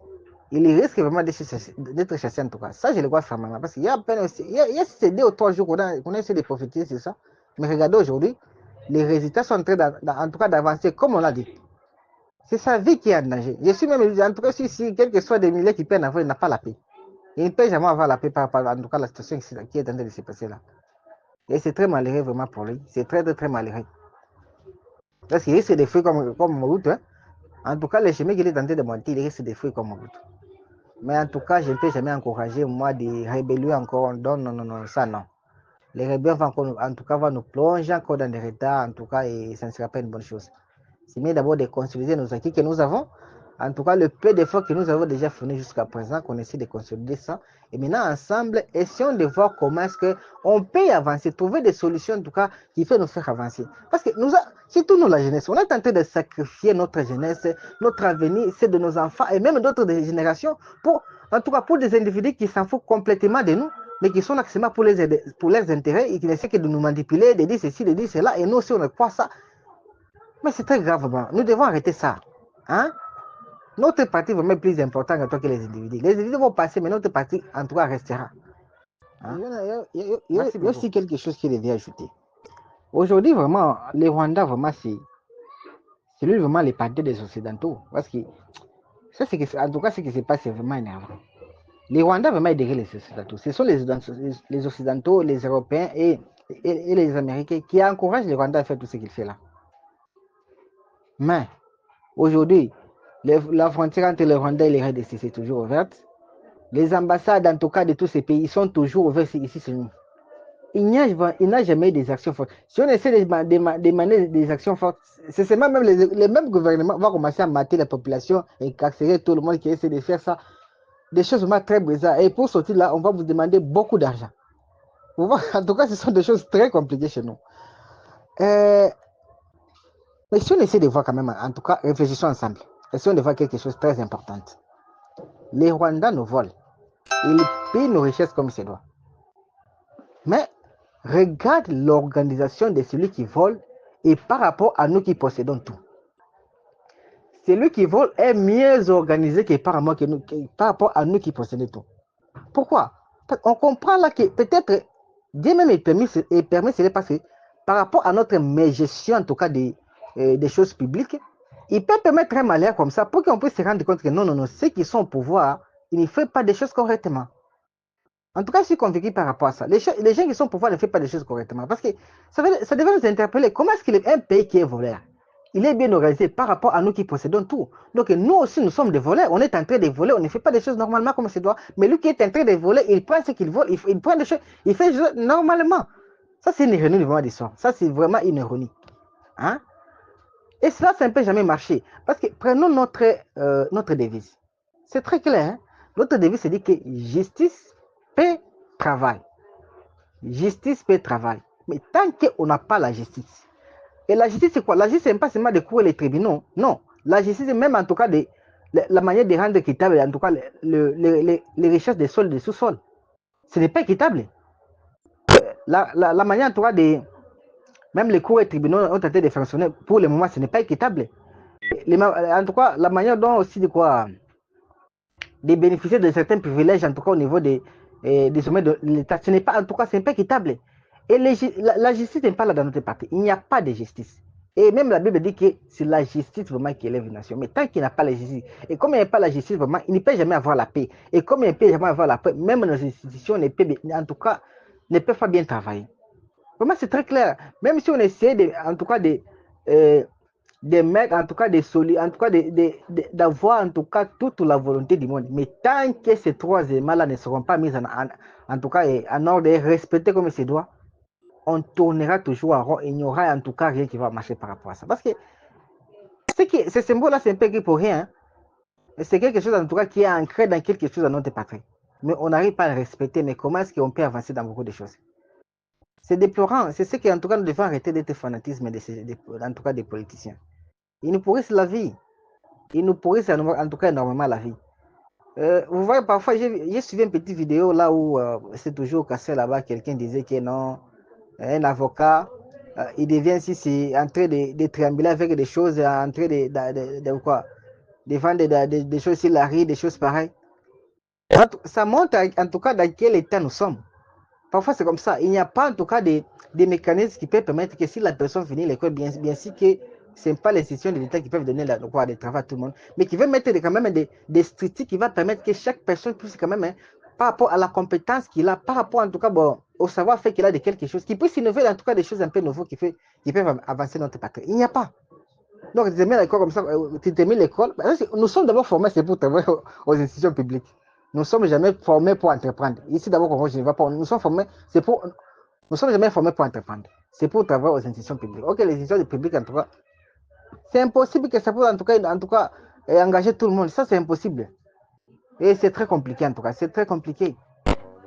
Speaker 9: Il risque vraiment d'être chassé en tout cas. Ça, je le vois fermement. Parce qu'il y a ces 2 ou 3 jours qu'on a essayé de prophétiser, c'est ça. Mais regardez aujourd'hui, les résultats sont en train en tout cas d'avancer comme on l'a dit. C'est sa vie qui est en danger. Je suis même, en tout cas, si quel que soit des milliers qui peuvent avoir, il n'a pas la paix. Il ne peut jamais avoir la paix par rapport, en tout cas, la situation qui est en train de se passer là. Et c'est très malheureux vraiment pour lui. C'est très, très, très malheureux. Parce qu'il risque des fruits comme Mobutu. Hein? En tout cas, les chemins qu'il est en train de monter, il risque des fruits comme Mobutu. Mais en tout cas, je ne peux jamais encourager, moi, de rébellions encore. Non, ça non. Les rébellions en tout cas, vont nous plonger encore dans des retards, en tout cas, et ça ne sera pas une bonne chose. C'est mieux d'abord de consolider nos acquis que nous avons. En tout cas, le peu d'efforts que nous avons déjà fournis jusqu'à présent, qu'on essaie de consolider ça. Et maintenant, ensemble, essayons de voir comment est-ce qu'on peut avancer, trouver des solutions, en tout cas, qui peuvent nous faire avancer. Parce que surtout nous, la jeunesse, on est tenté de sacrifier notre jeunesse, notre avenir, c'est de nos enfants et même d'autres générations, en tout cas pour des individus qui s'en foutent complètement de nous, mais qui sont là seulement pour leurs intérêts et qui essaient que de nous manipuler, de dire ceci, de dire cela, et nous aussi, on ne croit ça. Mais c'est très grave, bon. Nous devons arrêter ça. Hein? Notre parti est vraiment plus important que les individus. Les individus vont passer, mais notre parti, en tout cas, restera. Hein? Il y a aussi quelque chose qui devient ajouté. Aujourd'hui, vraiment, les Rwandais, vraiment, c'est lui vraiment les partis des Occidentaux. Parce que, en tout cas, ce qui se passe, c'est vraiment énervant. Les Rwandais, vraiment, ils derrière les Occidentaux. Ce sont les Occidentaux, les Européens et les Américains qui encouragent les Rwandais à faire tout ce qu'ils font là. Mais, aujourd'hui, la frontière entre le Rwanda et les RDC, c'est toujours ouverte. Les ambassades, en tout cas, de tous ces pays, sont toujours ouvertes ici chez nous. Il n'y a jamais des actions fortes. Si on essaie de mener des actions fortes, c'est seulement même les mêmes gouvernements vont commencer à mater la population et carcérer tout le monde qui essaie de faire ça. Des choses vraiment très bizarres. Et pour sortir là, on va vous demander beaucoup d'argent. En tout cas, ce sont des choses très compliquées chez nous. Mais si on essaie de voir quand même, en tout cas, réfléchissons ensemble. Essayons de voir quelque chose de très important. Les Rwandais nous volent. Ils pillent nos richesses comme c'est doit. Mais regarde l'organisation de celui qui vole et par rapport à nous qui possédons tout. Celui qui vole est mieux organisé que par rapport à nous qui possédons tout. Pourquoi? On comprend là que peut-être Dieu même est permis cela parce que par rapport à notre gestion, en tout cas des choses publiques, il peut permettre un malheur comme ça pour qu'on puisse se rendre compte que non, ceux qui sont au pouvoir, ils ne font pas des choses correctement. En tout cas, je suis convaincu par rapport à ça. Les gens qui sont au pouvoir ne font pas des choses correctement. Parce que ça devrait nous interpeller. Comment est-ce qu'il est un pays qui est voleur? Il est bien organisé par rapport à nous qui possédons tout. Donc nous aussi, nous sommes des voleurs. On est en train de voler. On ne fait pas des choses normalement comme ça doit. Mais lui qui est en train de voler, il prend ce qu'il vole. Il prend des choses. Il fait des choses normalement. Ça, c'est une ironie vraiment d'histoire. Ça, c'est vraiment une ironie. Hein? Et cela, ça ne peut jamais marcher. Parce que prenons notre devise. C'est très clair. Hein? Notre devise, c'est dit que justice, paix, travail. Justice, paix, travail. Mais tant qu'on n'a pas la justice, et la justice, c'est quoi? La justice, c'est pas seulement de courir les tribunaux. Non. La justice, c'est même en tout cas la manière de rendre équitable, en tout cas, les richesses des sols, des sous-sols. Ce n'est pas équitable. La manière, en tout cas, même les cours et tribunaux ont tenté de fonctionner. Pour le moment, ce n'est pas équitable. En tout cas, la manière dont aussi de bénéficier de certains privilèges, en tout cas au niveau des sommets de l'État, ce n'est pas, en tout cas, c'est pas équitable. Et la justice n'est pas là dans notre parti. Il n'y a pas de justice. Et même la Bible dit que c'est la justice vraiment qui élève une nation. Mais tant qu'il n'a pas la justice, et comme il n'y a pas la justice vraiment, il ne peut jamais avoir la paix. Et comme il ne peut jamais avoir la paix, même nos institutions, en tout cas, ne peuvent pas bien travailler. Vraiment, c'est très clair. Même si on essaie, en tout cas, des mecs, en tout cas, en tout cas, d'avoir en tout cas toute la volonté du monde. Mais tant que ces trois éléments-là ne seront pas mis en tout cas en ordre et respectés comme il se doit, on tournera toujours en rond et il n'y aura en tout cas rien qui va marcher par rapport à ça. Parce que ce symbole-là, c'est un peu écrit pour rien. Hein. C'est quelque chose en tout cas qui est ancré dans quelque chose dans notre patrie. Mais on n'arrive pas à le respecter. Mais comment est-ce qu'on peut avancer dans beaucoup de choses? C'est déplorant. C'est ce qui, en tout cas, nous devons arrêter d'être fanatisme, en tout cas, des politiciens. Ils nous pourrissent la vie. Ils nous pourrissent en tout cas énormément la vie. Vous voyez, parfois, j'ai suivi une petite vidéo là où c'est toujours cassé là-bas. Quelqu'un disait que non, un avocat, il devient si c'est en train de triambuler avec des choses, en train de quoi, de vendre des choses sur la rue, des choses pareilles. Ça montre en tout cas dans quel état nous sommes. Parfois, c'est comme ça. Il n'y a pas en tout cas des mécanismes qui peuvent permettre que si la personne finit l'école, bien sûr que ce n'est pas les institutions de l'État qui peuvent donner le travail à tout le monde, mais qui veut mettre quand même des structures qui vont permettre que chaque personne puisse quand même, hein, par rapport à la compétence qu'il a, par rapport en tout cas au savoir-faire qu'il a de quelque chose, qui puisse innover en tout cas des choses un peu nouvelles qui peuvent avancer notre patrie. Il n'y a pas. Donc, tu termines l'école comme ça, tu termines l'école. Nous sommes d'abord formés, c'est pour travailler aux institutions publiques. Nous ne sommes jamais formés pour entreprendre. Ici, d'abord, je ne vais pas. Nous sommes formés, nous sommes jamais formés pour entreprendre. C'est pour travailler aux institutions publiques. Ok, les institutions publiques, en tout cas, c'est impossible que ça puisse, en tout cas, engager tout le monde. Ça, c'est impossible. Et c'est très compliqué, en tout cas. C'est très compliqué.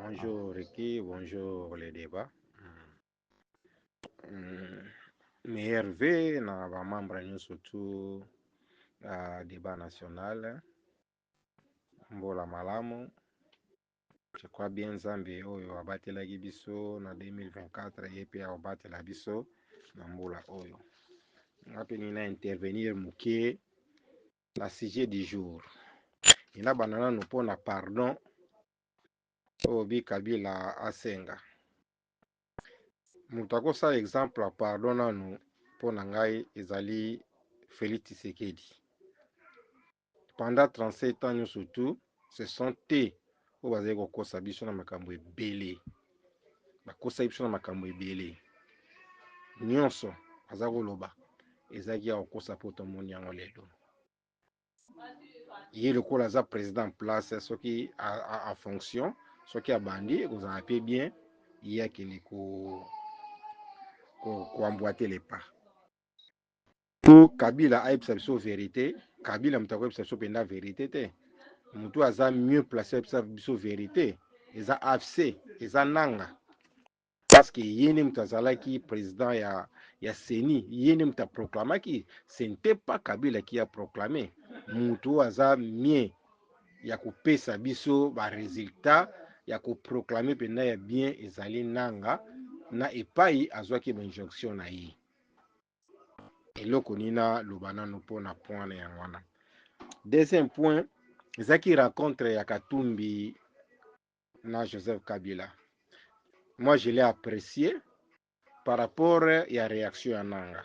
Speaker 10: Bonjour, Ricky. Bonjour, les débats. Mais Hervé, na ba membre nous surtout débat national. Mbola malamu. Je crois bien Zambie oyo abatelaki biso na 2024 ye pe abatela biso na mbola oyo. Ngapi nina intervenir muke na sujet du jour. Ina banana nous pona pardon obi Kabila asenga. Mutako sa exemple a pardon nanu pona ngai ezali Félix Tshisekedi. Pendant 37 ans nous surtout ce sont eux oyo bazali kokosa biso na makambo ebele. Bakosa biso na makambo ebele. Nyonso aza koloba ezaki ya kokosa po tomoni yango lelo. Ye lokola aza président en place soki a fonction soki abandi ekozala pe bien ye akende koemboîter les pas. Po Kabila ayebisa biso vérité, Kabila moto akoyebisa biso mpenza vérité te. Moto aza mieux placé ayebisa biso vérité eza AFC eza nanga. Parce que yene moto azalaki président ya CENI, yene moto proclamaki, ce n'était pas Kabila qui a proclamé. Moto aza mieux ya kopesa biso ba résultat ya koproclamer pena ya bien ezali nanga na epai azwaki ba injonction na ye. Eloko nina lobana no pona point na yango wana. Deuxième point, ezaki rencontre ya Katumbi na Joseph Kabila. Moi, je l'ai apprécié par rapport à la réaction à Nanga.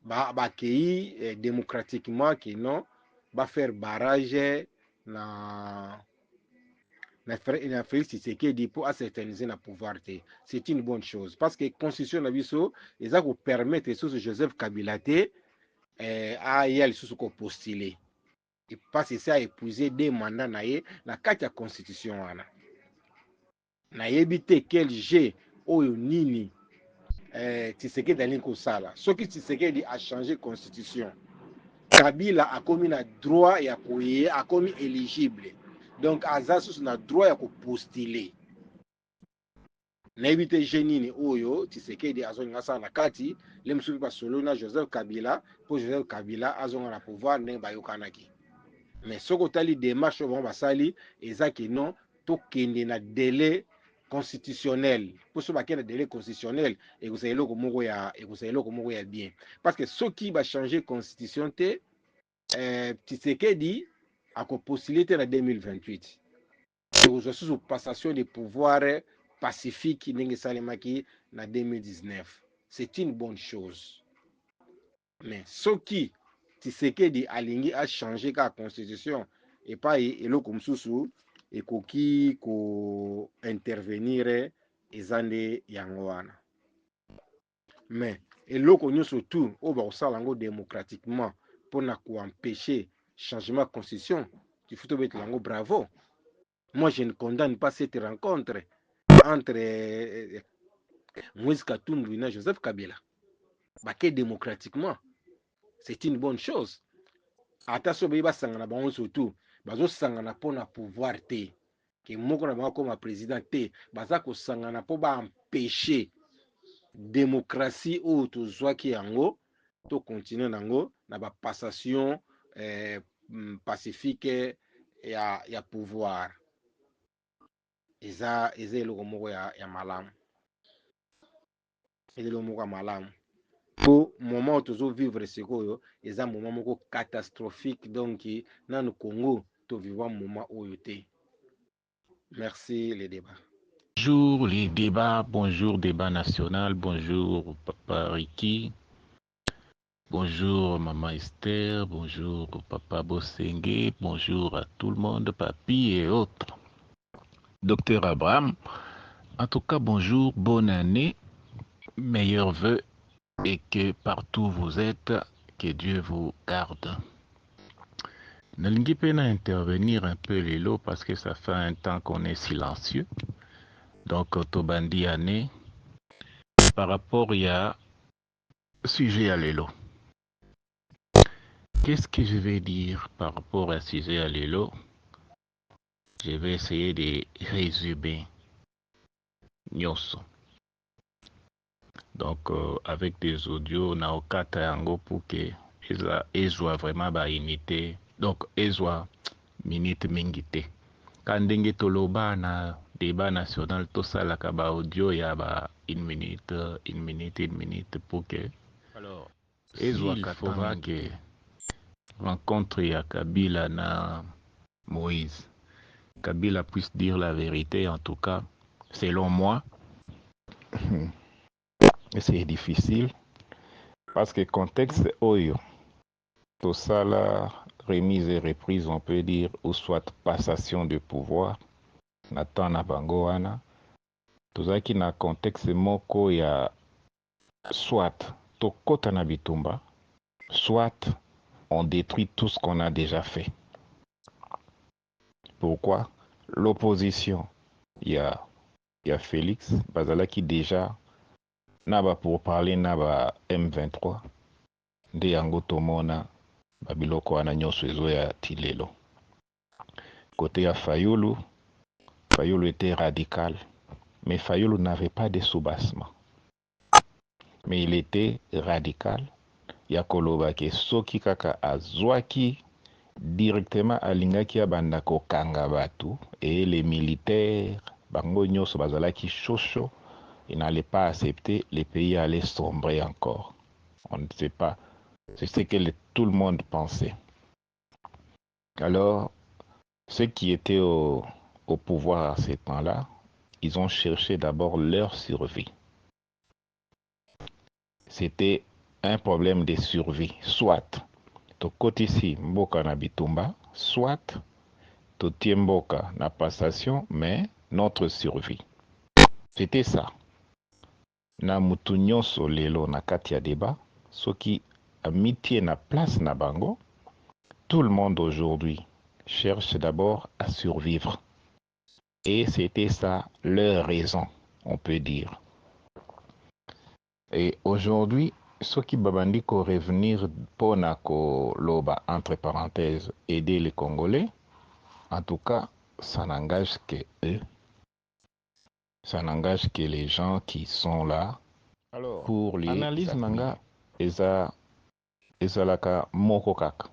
Speaker 10: Bakei démocratiquement qui non, va faire barrage na Félix Tshisekedi pour ascerteniser le pouvoir. C'est une bonne chose parce que la constitution na biso eza ko permettre sous Joseph Kabila à y aller sous ko postuler. Et parce que ça a épuisé des mandats na ye na kati ya constitution wana. Na yebite quel jeu oyo nini Tshisekedi alingi kosala soki Tshisekedi a changé constitution Kabila akomi na droit ya koye akomi éligible donc aza susu na droit ya kopostule nayebi te je nini oyo Tshisekedi azolinga asala na kati le mosusu basolo na Joseph Kabila mpo Joseph Kabila azonga na pouvoir ndenge bayokanaki mais soki otali démarche oyo bango basali eza ke non tokende na délai constitutionnel pour so bakende na délai constitutionnel ekozala eloko moko ya bien parce que soki bachanger constitution te Tshisekedi akopostule te na 2028 ekozwa susu passation de pouvoir pacifique ndenge esalemaki na 2019 c'est une bonne chose mais soki Tshisekedi alingi achanger ka constitution epai eloko mosusu ekoki ko-intervenir eza nde yango wana mais eloko nyonso tu oyo bakosala yango démocratiquement mpona koempêcher changement de constitution il faut tobetela yango bravo. Moi je ne condamne pas cette rencontre entre Moïse Katumbi et Joseph Kabila bake démocratiquement c'est une bonne chose ata so bayi basangana bango surtout bazosangana mpona pouvoir te ke moko na bango koma président te baza kosangana mpo baempêche démocratie oyo tozwaki yango to continue nango na bapassation pacifique ya pouvoir eza eloko moko ya malamu eza eloko moko ya malamu po moment oyo tozovivre sikoyo eza moment moko catastrophique donc nanu Congo tovivwa moment oyo te. Merci les débats.
Speaker 11: Bonjour les débats, bonjour débat national, bonjour Papa Ricky, bonjour Maman Esther, bonjour Papa Bosengue, bonjour à tout le monde, Papi et autres. Docteur Abraham, en tout cas bonjour, bonne année, meilleurs vœux et que partout vous êtes, que Dieu vous garde. Nalingi pena intervenir un peu les lots parce que ça fait un temps qu'on est silencieux. Donc Tobandi année par rapport à sujet à l'élo. Qu'est-ce que je vais dire par rapport à sujet à l'élo? Je vais essayer de résumer Nyoso. Donc avec des audios na okata yango pour que ezwa vraiment ba unité. Donc ezwa minute mingite. Kandenge toloba na débat national tout ça la kaba audio ya ba une minute pour que alors ezwa il faudra que rencontre ya Kabila na Moïse Kabila puisse dire la vérité en tout cas selon moi. C'est difficile parce que contexte oyo tout ça la remise et reprise on peut dire ou soit passation de pouvoir natan na bango wana tozaki na contexte moko ya soit tokota na bitumba soit on détruit tout ce qu'on a déjà fait. Pourquoi? L'opposition il y a Félix bazalaki déjà naba pour parler naba M23 nde yango tomona babiloko wana nyonso ezo ya tilelo. Côté ya Fayulu était radical, mais Fayulu n'avait pas de soubassement. Mais il était radical. Yakoloba ke soki kaka azwaki directement alingaki ya bandako kanga batu et les militaires bango nyonso bazalaki chocho. Il n'allait pas accepter, les pays allaient sombrer encore. On ne sait pas. C'est ce que tout le monde pensait. Alors, ceux qui étaient au pouvoir à ce temps-là, ils ont cherché d'abord leur survie. C'était un problème de survie. Soit, to kotisi mboka na bitumba, soit, to tie mboka na passation, mais notre survie. C'était ça. Na mutu nyonso lelo na kati ya débat, soki amitié na place na bango, tout le monde aujourd'hui cherche d'abord à survivre. Et c'était ça leur raison, on peut dire. Et aujourd'hui, ce qui babandi ko revenir pour nako loba entre parenthèses aider les Congolais, en tout cas, ça n'engage que eux. Ça n'engage que les gens qui sont là. Alors, pour les analyse manga ezalaka moko kaka.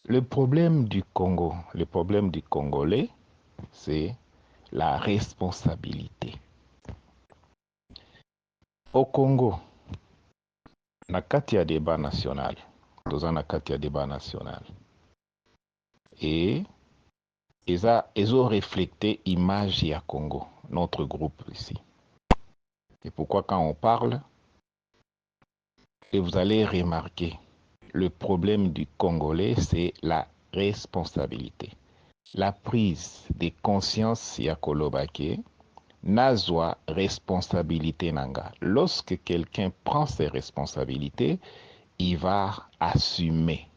Speaker 11: Le problème du Congo, le problème du Congolais, c'est la responsabilité. Au Congo, na kati ya débat national, toza na kati ya débat national. Et ils ont reflété l'image ya Congo, notre groupe ici. Et pourquoi quand on parle, et vous allez remarquer, le problème du Congolais, c'est la responsabilité. La prise de conscience ya kolobake, nazwa responsabilité nanga. Lorsque quelqu'un prend ses responsabilités, il va assumer.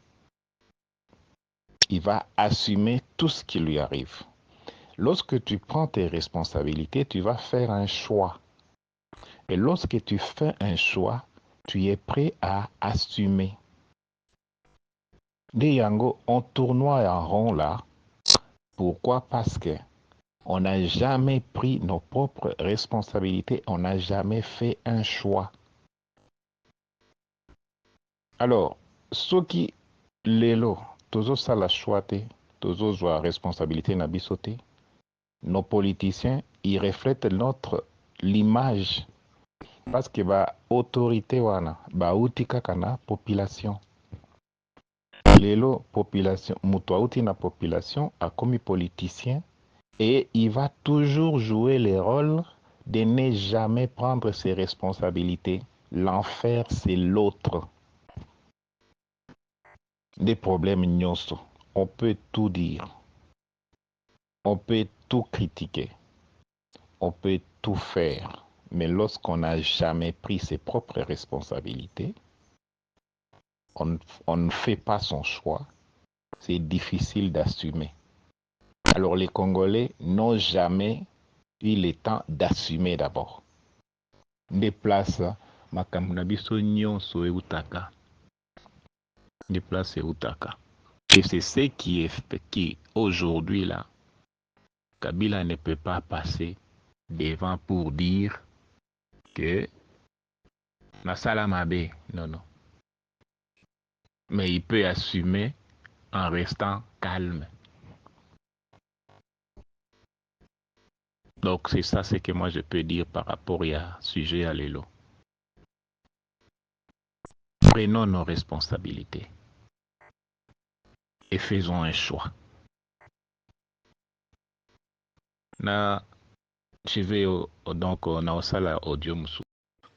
Speaker 11: Il va assumer tout ce qui lui arrive. Lorsque tu prends tes responsabilités, tu vas faire un choix. Et lorsque tu fais un choix, tu es prêt à assumer. Des Yango, on tournoie en rond là. Pourquoi? Parce que on n'a jamais pris nos propres responsabilités, on n'a jamais fait un choix. Alors, ceux qui l'élo, tous ça la choix, tous la responsabilité n'a bisoté. Nos politiciens, ils reflètent l'image parce que ba autorité wana, ba utika kana population. L'élo population, mutuauti na population a commis politicien. Et il va toujours jouer le rôle de ne jamais prendre ses responsabilités. L'enfer, c'est l'autre. Des problèmes nyonso. On peut tout dire. On peut tout critiquer. On peut tout faire. Mais lorsqu'on n'a jamais pris ses propres responsabilités, on ne fait pas son choix. C'est difficile d'assumer. Alors les Congolais n'ont jamais eu le temps d'assumer d'abord. Des places, makamunabiso nyonso e utaka. Des places e utaka. Et c'est ce qui aujourd'hui là, Kabila ne peut pas passer devant pour dire que Nasala Mabe, non. Mais il peut assumer en restant calme. Donc c'est ça ce que moi je peux dire par rapport à sujet à l'élo. Prenons nos responsabilités et faisons un choix. Je vais donc on a aussi la audio musu.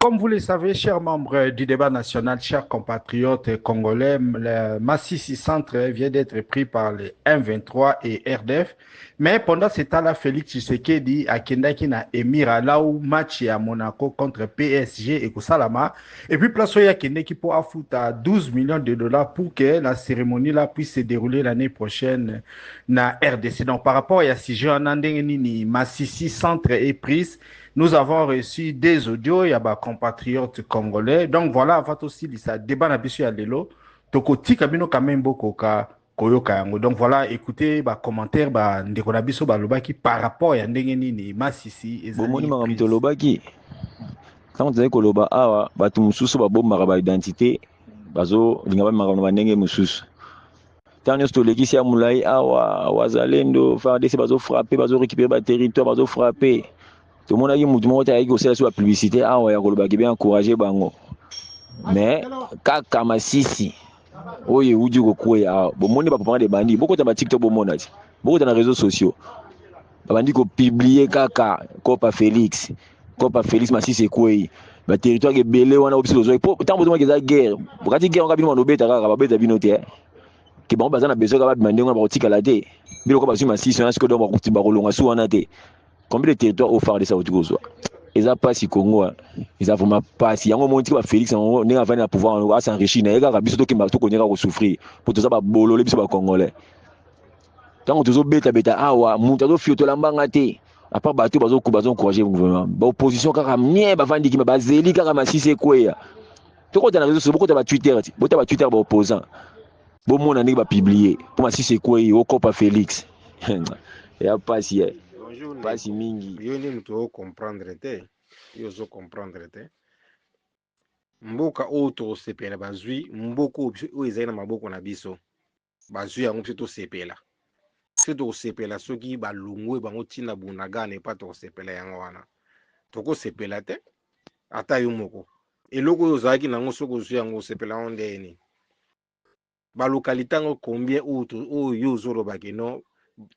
Speaker 1: Comme vous le savez, chers membres du débat national, chers compatriotes congolais, le Massissi Centre vient d'être pris par les M23 et RDF. Mais pendant ce temps-là, Félix Tshisekedi a kendaki na Emira là où match à Monaco contre PSG et Kosalama. Et puis place ya kendaki pour affouter 12 millions de dollars pour que la cérémonie là puisse se dérouler l'année prochaine na RDC. Donc par rapport à ce sujet, ni Massissi Centre est prise. Nous avons reçu des audios, il y a des compatriotes congolais. Donc voilà, avant aussi, ça débat na biso ya lelo. Toko tika bino quand même beaucoup koyoka yango. Donc voilà, écoutez, bah commentaire, bah ndeko na biso ba lobaki par rapport ya ndenge nini Massissi ezali.
Speaker 12: Bomoni makamto lobaki. Quand vous avez koloba awa, batu mususu ba bomba ba identité, bazo lingaba makamno ba ndenge mususu. Tant que les qui mulai awa wazalendo, FARDC bazo frapper, bazo récupérer ba territoire, bazo frapper. Tout le monde a dit que la publicité a bien encouragé bango. Mais kaka Massissi oye uji ko koya bon monde pas prendre des bandits beaucoup de TikTok bon monde beaucoup dans les réseaux sociaux bandits ko publier kaka Kopa Félix Massissi koyi ba territoire ke belé wana obisi zo po tant besoin que ça guerre bokati guerre on ka bino nobeta kaka ba beta binote ke bango bazana besoin ka ba demander on ba kotika la te bilo ko ba su Massissi on a ce que donc ba kotiba kolonga su wana te. Combien de territoires au phare de Saouti-Gozo? Ils n'ont pas si Congo, ils n'ont vraiment pas si. Il y a un moment où Félix a pouvoir s'enrichir. Il y a un biseau qui m'a tout connu à souffrir. Pour tout ça, bolo les biseaux congolais. Tant que tu as bêta, ah ouais, montado fioto lambangate. à part bato bazo encourager le gouvernement ba opposition kaka mien bavandi ki bazeli kaka masisi ekweya to ko dans les réseaux sociaux beaucoup de Twitter ba opposant bon mona ndenge ba publier pour masisi ekweya okopa Félix ya pasi pasi mingi
Speaker 10: yo ni muto comprendre te yo zo comprendre te mboka oyo tosepela bazwi mboka oyo ezali na maboko na biso bazwi yango mpe tosepela se tokosepela soki balongwe bango ntina bunagana epa tokosepela yango wana tokosepela te ata yo moko eloko oyo ozalaki nango soki ozwi yango osepela yango ndeni balokalite yango combien oyo yo ozolobaki no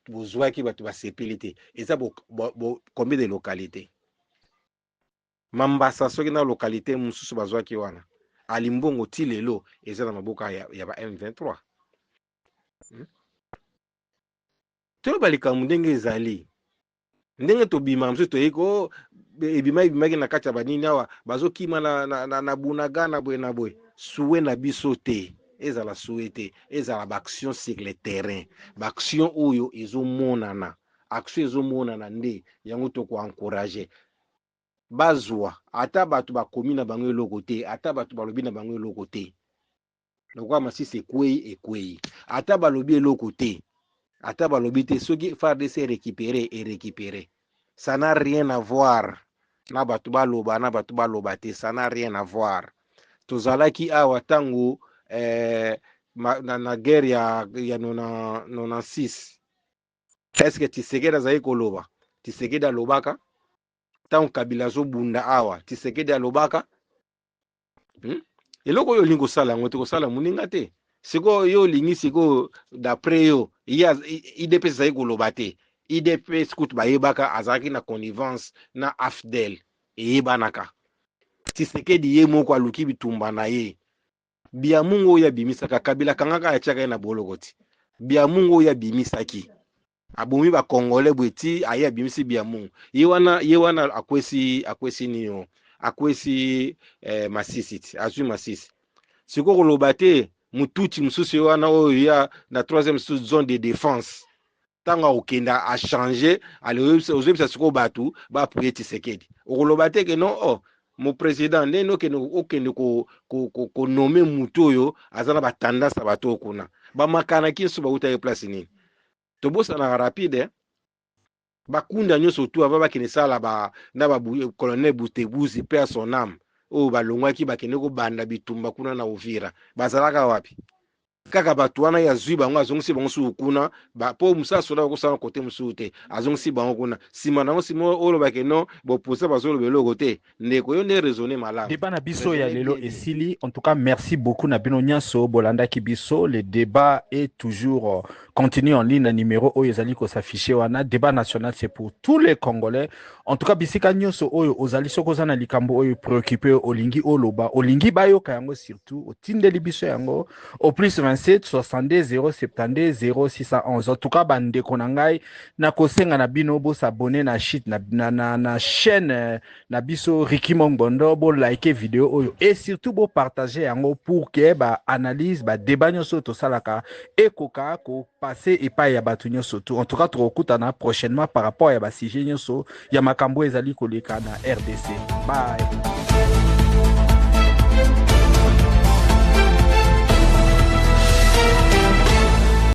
Speaker 10: bozwaki bato basepeli te eza combien de localité Mambasa soki na localité mosusu bazwaki wana alimbongo ti lelo eza na maboka ya ba M23 toyeba likambo ndenge ezali ndenge tobima mosusu toyiko ebimaki na kati ya banini awa bazokima na bunagana boye na boye suwe na biso te ezala suwe te ezala baaction sur le terrain baaction oyo ezomonana action ezomonana nde yango tokoencourage bazwa ata bato bakomi na bango eloko te ata bato balobi na bango eloko te lokwa masisi ekwei ata balobi eloko te ata balobi te soki FARDC récupéré ça n'a rien à voir na bato baloba te ça n'a rien à voir tozalaki awa tango na guerre ya 96 est-ce que Tshisekedi azali koloba Tshisekedi alobaka tango Kabila azobunda awa Tshisekedi alobaka eloko oyo olingi kosala yango te kosala moninga te sikoyo yo olingi sikoyo d'après yo IDPS ezali koloba te IDPS kutu bayebaka azalaki na connivence na AFDEL eyebanaka Tshisekedi ye moko aluki bitumba na ye biamungu oyo abimisaka Kabila kangaka atiaka ye na boloko ti biamungu oyo abimisaki abomi bakongole bweti aye abimisi biamungu ye wana akwesi niyo akwesi masisi ti azwi masisi siko koloba te mututi mususu wana oyo ya na 3e zone de défense tanga okenda a changer ozebisa siko batu ba apuye Tshisekedi okoloba te ke non mon président ndenge okende ko nome mutu oyo aza na batendance ya bato okuna bamakanaki nso bauta ye place nini tobosanaka rapide bakunda nyonso tu ava bakende sala na colonel Butebuzi pe à son âme oyo balongwaki bakende kobanda bitumba kuna na Uvira bazalaka wapi kaka bato wana yazwi bango azongisi bango suku kuna po musaso na kosala kote mususu te azongisi bango kuna nsima nango nsima olobake no boposa bazoloba eloko te ndeko yo nde raisonner malamu
Speaker 1: débat na biso ya lelo esili. En tout cas, merci beaucoup na bino nyonso bolanda ki biso. Le débat est toujours continue en ligne na numéro oyo ezali ko s'afficher wana. Débat national, c'est pour tous les Congolais. En tout cas, bisika nyonso oyo ozali soko za na likambo oyo préoccupé olingi oloba olingi bayoka yango surtout otindeli biso yango au plus 27 62 072 0611. En tout cas, bandeko na ngai na kosenga na bino bo s'abonner na shit na chaîne na biso Ricky Mongbondo, bo like vidéo oyo et surtout bo partager yango pour que ba analyse ba débat nyonso to salaka ekoka ko passer et pas ya batu nyonso tout. En tout cas, tokutana prochainement par rapport ya ba sujet nyonso ya makambo ezali koleka na RDC. Bye.